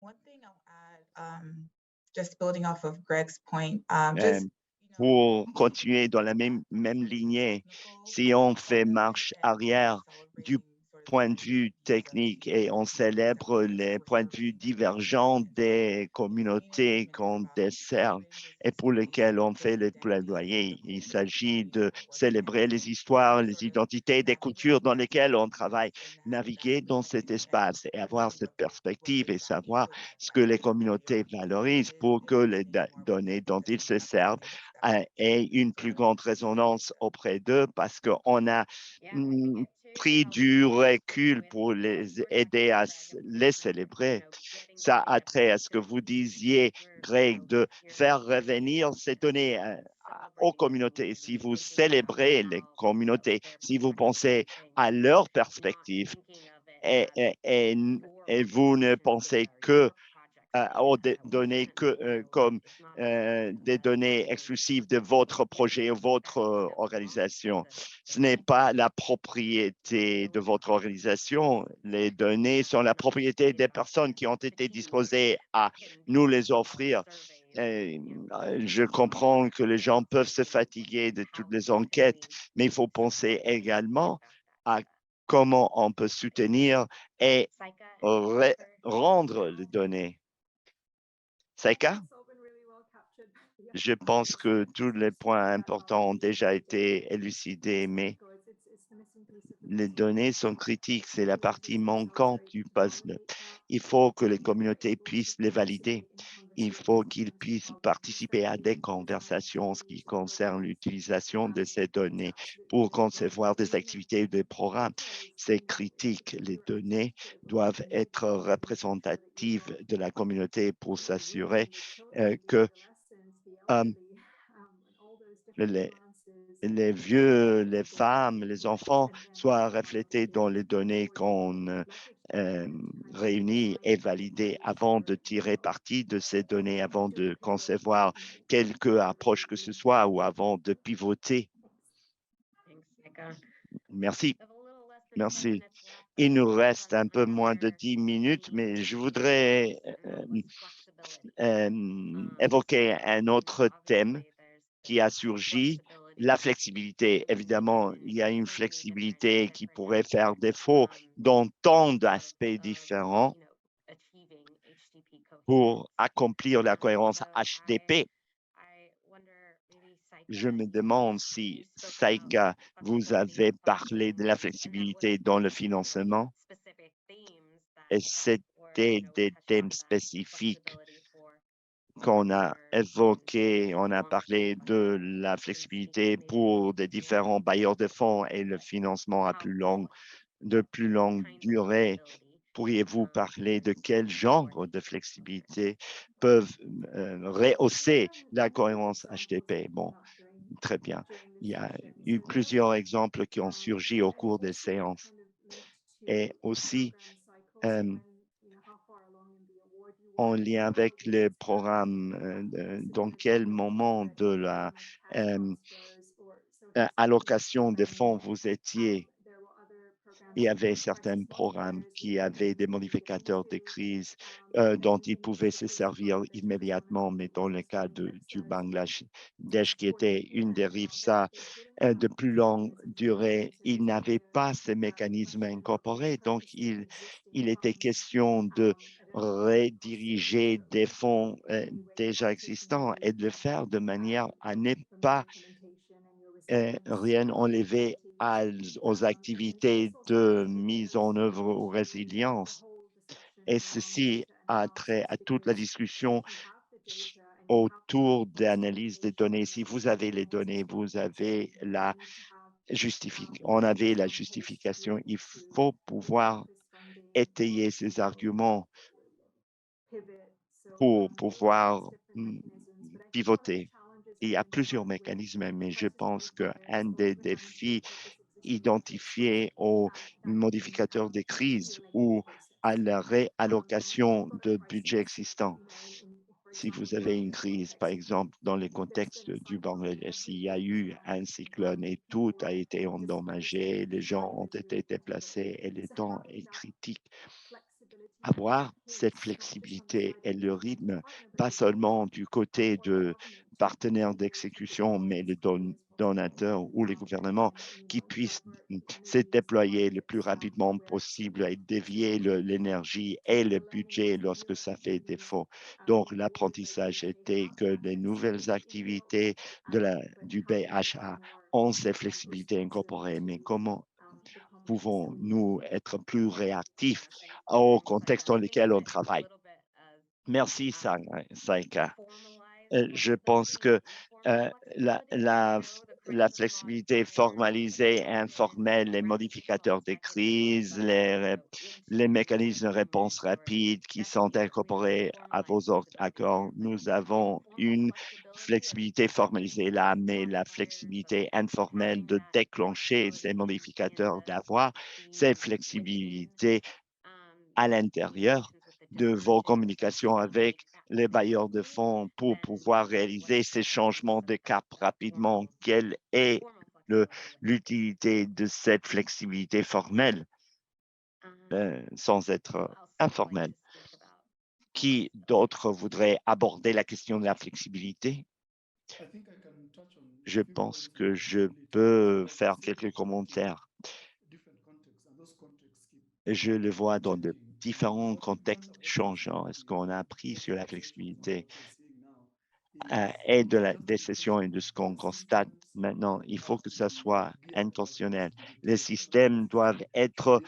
One thing I'll add, just building off of Greg's point, Pour continuer dans la même lignée, si on fait marche arrière du point de vue technique et on célèbre les points de vue divergents des communautés qu'on dessert et pour lesquelles on fait les plaidoyers. Il s'agit de célébrer les histoires, les identités, des cultures dans lesquelles on travaille, naviguer dans cet espace et avoir cette perspective et savoir ce que les communautés valorisent pour que les données dont ils se servent aient une plus grande résonance auprès d'eux parce qu'on a pris du recul pour les aider à les célébrer. Ça a trait à ce que vous disiez, Greg, de faire revenir ces données aux communautés. Si vous célébrez les communautés, si vous pensez à leur perspective et vous ne pensez que aux données comme des données exclusives de votre projet ou votre organisation. Ce n'est pas la propriété de votre organisation. Les données sont la propriété des personnes qui ont été disposées à nous les offrir. Je comprends que les gens peuvent se fatiguer de toutes les enquêtes, mais il faut penser également à comment on peut soutenir et rendre les données. Saika? Je pense que tous les points importants ont déjà été élucidés, mais les données sont critiques. C'est la partie manquante du puzzle. Il faut que les communautés puissent les valider. Il faut qu'ils puissent participer à des conversations en ce qui concerne l'utilisation de ces données pour concevoir des activités ou des programmes. C'est critique. Les données doivent être représentatives de la communauté pour s'assurer que les vieux, les femmes, les enfants soient reflétés dans les données qu'on réunit et validées avant de tirer parti de ces données, avant de concevoir quelque approche que ce soit ou avant de pivoter. Merci. Merci. Il nous reste un peu moins de 10 minutes, mais je voudrais évoquer un autre thème qui a surgi, la flexibilité. Évidemment, il y a une flexibilité qui pourrait faire défaut dans tant d'aspects différents pour accomplir la cohérence HDP. Je me demande si, Saïka, vous avez parlé de la flexibilité dans le financement et c'était des thèmes spécifiques qu'on a évoqués. On a parlé de la flexibilité pour des différents bailleurs de fonds et le financement de plus longue durée. Pourriez-vous parler de quel genre de flexibilité peuvent rehausser la cohérence HDP? Bon, très bien. Il y a eu plusieurs exemples qui ont surgi au cours des séances. Et aussi, en lien avec le programme, dans quel moment de la allocation des fonds vous étiez? Il y avait certains programmes qui avaient des modificateurs de crise dont ils pouvaient se servir immédiatement, mais dans le cas du Bangladesh, qui était une dérive, ça, de plus longue durée, il n'avait pas ces mécanismes incorporés. Donc, il était question de rediriger des fonds déjà existants et de le faire de manière à ne pas rien enlever aux activités de mise en œuvre ou résilience. Et ceci a trait à toute la discussion autour de l'analyse des données. Si vous avez les données, vous avez on avait la justification. Il faut pouvoir étayer ces arguments pour pouvoir pivoter. Il y a plusieurs mécanismes, mais je pense qu'un des défis identifiés aux modificateurs des crises ou à la réallocation de budget existant. Si vous avez une crise, par exemple, dans le contexte du Bangladesh, s'il y a eu un cyclone et tout a été endommagé, les gens ont été déplacés et le temps est critique, avoir cette flexibilité et le rythme, pas seulement du côté de partenaires d'exécution, mais le donateur ou les gouvernements qui puissent se déployer le plus rapidement possible et dévier l'énergie et le budget lorsque ça fait défaut. Donc, l'apprentissage était que les nouvelles activités du BHA ont ces flexibilités incorporées, mais comment pouvons-nous être plus réactifs au contexte dans lequel on travaille? Merci, Saïka. Je pense que la flexibilité formalisée, informelle, les modificateurs de crise, les mécanismes de réponse rapide qui sont incorporés à vos accords, nous avons une flexibilité formalisée là, mais la flexibilité informelle de déclencher ces modificateurs, d'avoir ces flexibilités à l'intérieur de vos communications avec les bailleurs de fonds pour pouvoir réaliser ces changements de cap rapidement. Quelle est l'utilité de cette flexibilité formelle sans être informelle? Qui d'autre voudrait aborder la question de la flexibilité? Je pense que je peux faire quelques commentaires. Je le vois dans de différents contextes changeants. Est-ce qu'on a appris sur la flexibilité et des sessions et de ce qu'on constate maintenant? Il faut que ça soit intentionnel. Les systèmes doivent être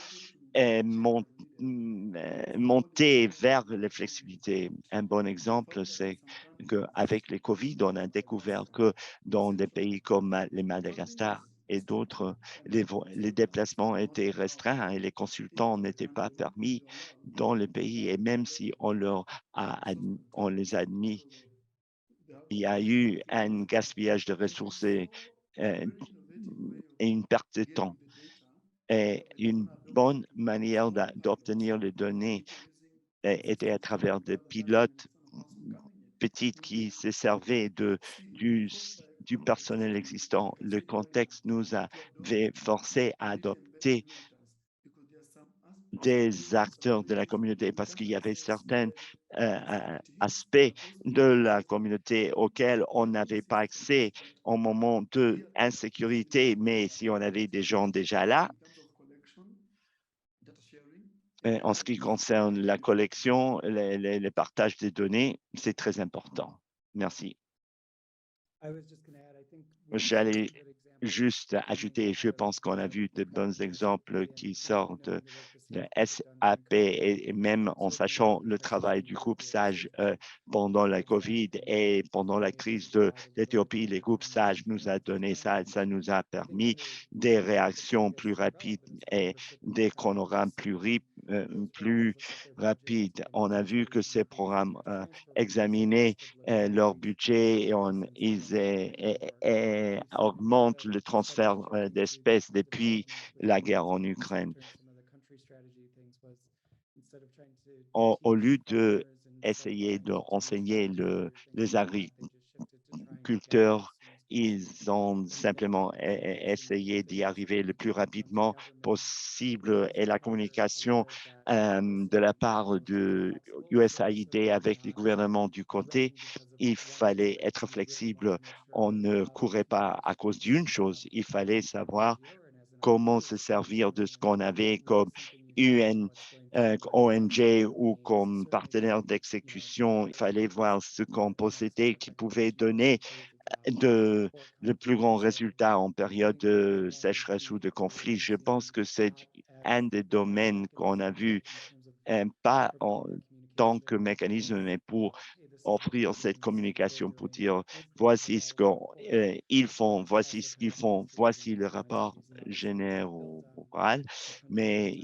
monter vers les flexibilités. Un bon exemple, c'est qu'avec les COVID, on a découvert que dans des pays comme les Madagascar et d'autres, les déplacements étaient restreints et les consultants n'étaient pas permis dans le pays. Et même si on les a admis, il y a eu un gaspillage de ressources et une perte de temps. Et une bonne manière d'obtenir les données était à travers des pilotes petites qui se servaient du personnel existant. Le contexte nous avait forcé à adopter des acteurs de la communauté parce qu'il y avait certains aspects de la communauté auxquels on n'avait pas accès au moment de insécurité, mais si on avait des gens déjà là, en ce qui concerne la collection, les partages des données, c'est très important. Merci. J'allais juste ajouter, je pense qu'on a vu de bons exemples qui sortent de SAP et même en sachant le travail du groupe SAGE pendant la COVID et pendant la crise de l'Éthiopie, les groupes SAGE nous a donné ça, ça nous a permis des réactions plus rapides et des chronogrammes plus rapides. On a vu que ces programmes examinaient leur budget et ils augmentent le transfert d'espèces depuis la guerre en Ukraine. Au lieu de essayer d'enseigner les agriculteurs, ils ont simplement essayé d'y arriver le plus rapidement possible et la communication de la part de USAID avec les gouvernements du côté, il fallait être flexible. On ne courait pas à cause d'une chose, il fallait savoir comment se servir de ce qu'on avait comme ONG ou comme partenaire d'exécution. Il fallait voir ce qu'on possédait qui pouvait donner le plus grand résultat en période de sécheresse ou de conflit. Je pense que c'est un des domaines qu'on a vu, pas en tant que mécanisme, mais pour offrir cette communication pour dire voici ce qu'ils font, voici ce qu'ils font, voici le rapport général, mais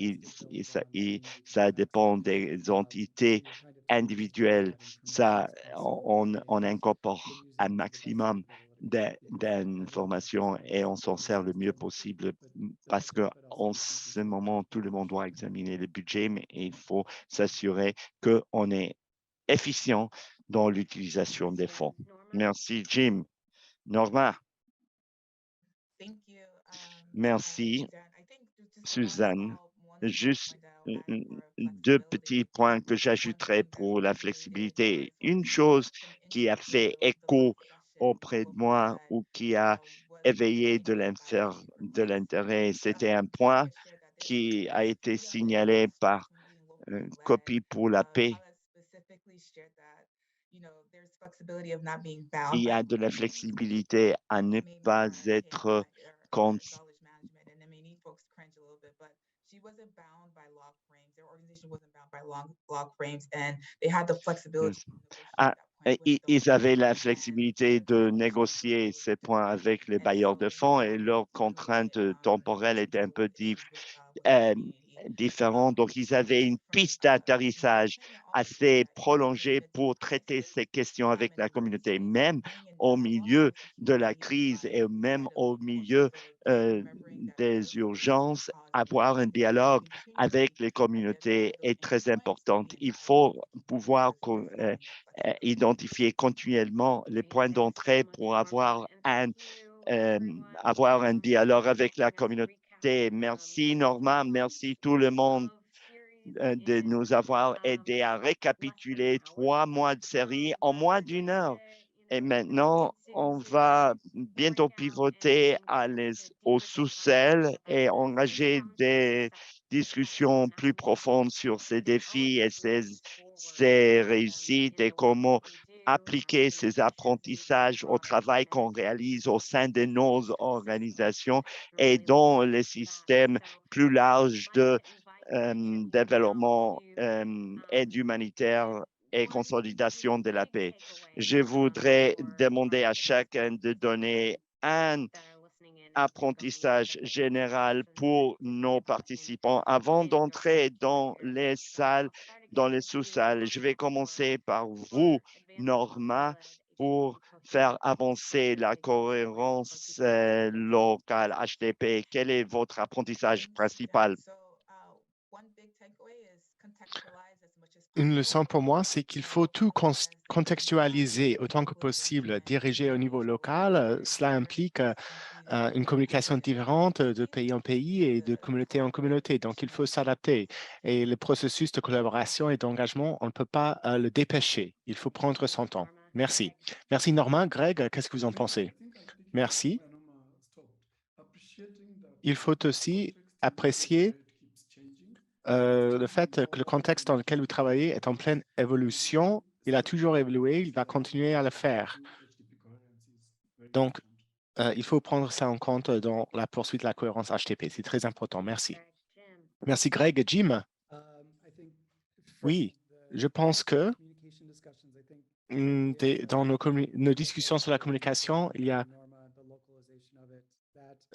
ça dépend des entités individuelles. Ça, on incorpore un maximum d'informations et on s'en sert le mieux possible parce qu'en ce moment, tout le monde doit examiner le budget, mais il faut s'assurer qu'on est efficient dans l'utilisation des fonds. Merci, Jim. Norma, Thank you. merci, Suzanne. I think to sum Suzanne. up one thing to Juste point out and for deux petits flexibility, points que one j'ajouterais thing that pour la really is flexibilité. Une focusing chose some qui a interest fait into the écho last session auprès de before moi that ou qui a was éveillé pointed out by de Greg. l'intérêt, c'était un He point had shared that there qui a was été freedom in signalé par instruction being locally led. Copie pour la paix. Tyler specifically shared that, there's flexibility of not being bound Il y by a de la frames, which flexibilité à ne made me pas want to hit être our contre. knowledge management, and it made me folks cringe a little bit, but she wasn't bound by log frames. Their organization wasn't bound by log frames, and they had the flexibility to negotiate Ah, that point with those ils avaient la and flexibilité to de negotiate négocier those ces points disagreements. avec les And bailleurs so de it made fonds me et want to leurs really contraintes temporelles étaient un build peu with euh, Sophie and Eve. différentes. Donc, ils avaient une From piste my d'atterrissage understanding, also shared assez that prolongée the pour traiter divisive ces questions avec and la communauté, emergency même being in au dialogue milieu was a de huge la thing in their crise et lives même ahead of au this course. milieu So just remembering that des flexibility can urgences. cause Avoir un division and dialogue continue avec les at the communautés at those est très entry points to important. be in Il dialogue faut pouvoir as definitely flexibility. identifier continuellement les Great. points Thanks so d'entrée much, pour Norma, and thank you, everyone. avoir un dialogue Thank you avec for la this recap. communauté. Merci This is Norma, one merci tout le monde of series de in nous avoir aidé à less than an récapituler hour. 3 mois de série en But moins we're d'une going heure. to, Et maintenant, soon, on soon, soon va break bientôt out pivoter and get into au deeper discussions sous-sel et about the engager challenges des that discussions plus navigating profondes sur ces and our défis et resilience forward ces in réussites et the work that comment we do, appliquer navigating ces tensions and apprentissages au travail and qu'on réalise au sein de nos organisations I'm et really dans looking les forward to that. systèmes So plus I'd larges like de to invite Greg now développement, aide to give humanitaire et one consolidation de la big paix. takeaway Je voudrais for demander our à chacun de participants donner un that are listening in apprentissage from the different général sessions that pour we've nos taken participants avant in d'entrer regard to dans this. les So salles, I'll try to dans keep les this to sous-salles. Je vais 1 hour commencer par vous, for advancing Norma, pour consolidation faire and avancer la for cohérence people listening in. locale HDP. Quel est votre apprentissage Thank you, Jen. principal? So one big takeaway is contextualize as much as Une possible. leçon pour moi, c'est qu'il faut tout As the contextualiser autant que political possible, engagement diriger au niveau individual local. leaders Cela and implique as countries une communication navigate différente de emergency pays en pays et de the communauté en communauté. Donc, il faut s'adapter. Et le processus de collaboration et d'engagement, on ne peut pas le dépêcher. Il faut prendre Thanks, son temps. Norma. Merci. Greg. Merci, Normand. Greg, qu'est-ce que vous en pensez? Merci. Il faut aussi apprécier le fait que le contexte dans lequel vous travaillez est en pleine évolution. Il a toujours évolué, il va continuer à le faire. Donc, il faut prendre ça en compte dans la poursuite de la cohérence HTTP. C'est très important. Merci. Jim. Merci, Greg. Jim? Oui, je pense que dans nos discussions sur la communication, il y a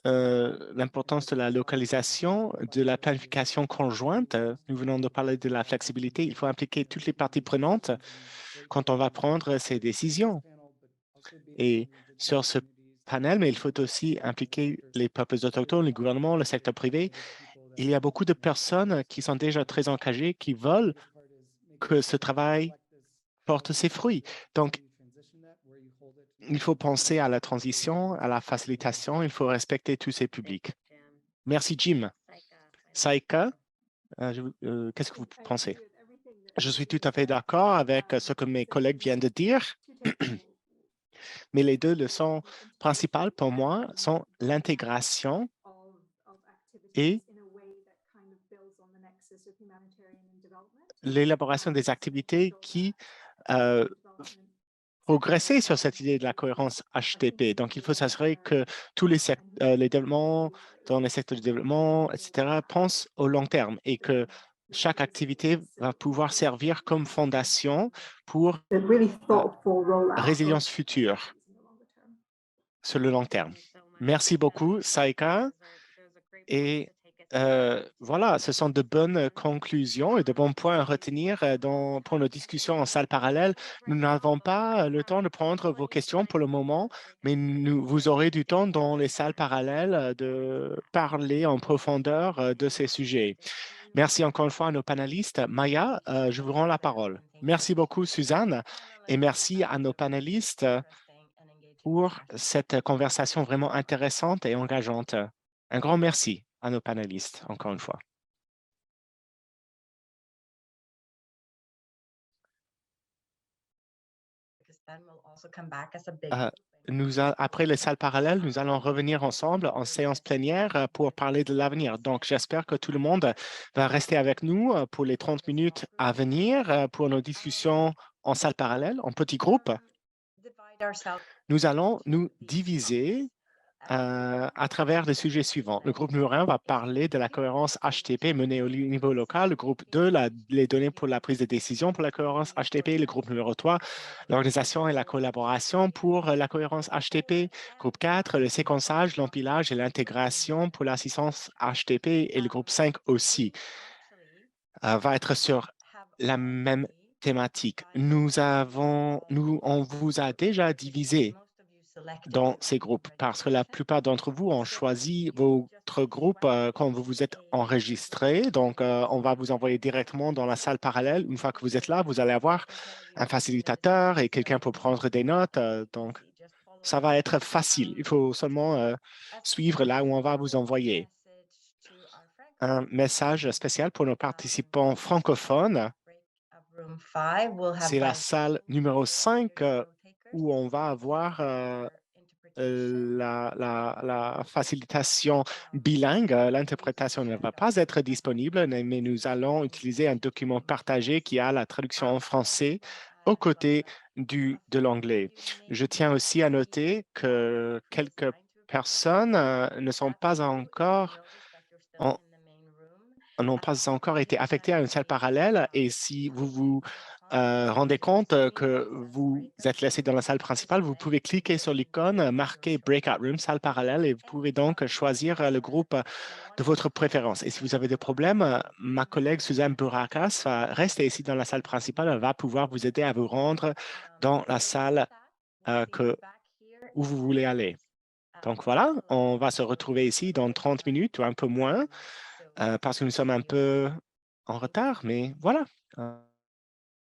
l'importance de la localisation, de la planification conjointe. Nous venons de parler de la flexibilité. Il faut impliquer toutes les parties prenantes quand on va prendre ces décisions. Et sur ce panel, mais il faut aussi impliquer les peuples autochtones, les gouvernements, le secteur privé. Il y a beaucoup de personnes qui sont déjà très engagées, qui veulent que ce travail porte ses fruits. Donc, il faut penser à la transition, à la facilitation, il faut respecter tous ces publics. Jim. Merci, Jim. Saika. Saika, qu'est-ce que vous pensez? Je suis tout à fait d'accord avec ce que mes collègues viennent de dire, mais les deux leçons principales pour moi sont l'intégration et l'élaboration des activités qui progresser sur cette idée de la cohérence HTTP. Donc, il faut s'assurer que tous les développements dans les secteurs de développement, etc., pensent au long terme et que chaque activité va pouvoir servir comme fondation pour résilience future sur le long terme. Merci beaucoup, Saika. Et voilà, ce sont de bonnes conclusions et de bons points à retenir pour nos discussions en salle parallèle. Nous n'avons pas le temps de prendre vos questions pour le moment, mais vous aurez du temps dans les salles parallèles de parler en profondeur de ces sujets. Merci encore une fois à nos panélistes. Maya, je vous rends la parole. Merci beaucoup, Suzanne, et merci à nos panélistes pour cette conversation vraiment intéressante et engageante. Un grand merci à nos panélistes, encore une fois. Après les salles parallèles, nous allons revenir ensemble en séance plénière pour parler de l'avenir. Donc, j'espère que tout le monde va rester avec nous pour les 30 minutes à venir pour nos discussions en salle parallèle, en petits groupes. Nous allons nous diviser à travers les sujets suivants. Le groupe numéro 1 va parler de la cohérence HTTP menée au niveau local. Le groupe 2, les données pour la prise de décision pour la cohérence HTTP. Le groupe numéro 3, l'organisation et la collaboration pour la cohérence HTTP. Groupe 4, le séquençage, l'empilage et l'intégration pour l'assistance HTTP. Et le groupe 5 aussi va être sur la même thématique. On vous a déjà divisé dans ces groupes parce que la plupart d'entre vous ont choisi votre groupe quand vous vous êtes enregistré. Donc, on va vous envoyer directement dans la salle parallèle. Une fois que vous êtes là, vous allez avoir un facilitateur et quelqu'un pour prendre des notes. Donc, ça va être facile. Il faut seulement suivre là où on va vous envoyer. Un message spécial pour nos participants francophones. C'est la salle numéro 5 où on va avoir la facilitation bilingue. L'interprétation ne va pas être disponible, mais nous allons utiliser un document partagé qui a la traduction en français aux côtés de l'anglais. Je tiens aussi à noter que quelques personnes n'ont pas encore été affectés à une salle parallèle et si vous vous rendez compte que vous êtes laissé dans la salle principale, vous pouvez cliquer sur l'icône marquée Breakout Room, salle parallèle, et vous pouvez donc choisir le groupe de votre préférence. Et si vous avez des problèmes, ma collègue Suzanne Bourakas va rester ici dans la salle principale, elle va pouvoir vous aider à vous rendre dans la salle où vous voulez aller. Donc voilà, on va se retrouver ici dans 30 minutes ou un peu moins parce que nous sommes un peu en retard, mais voilà.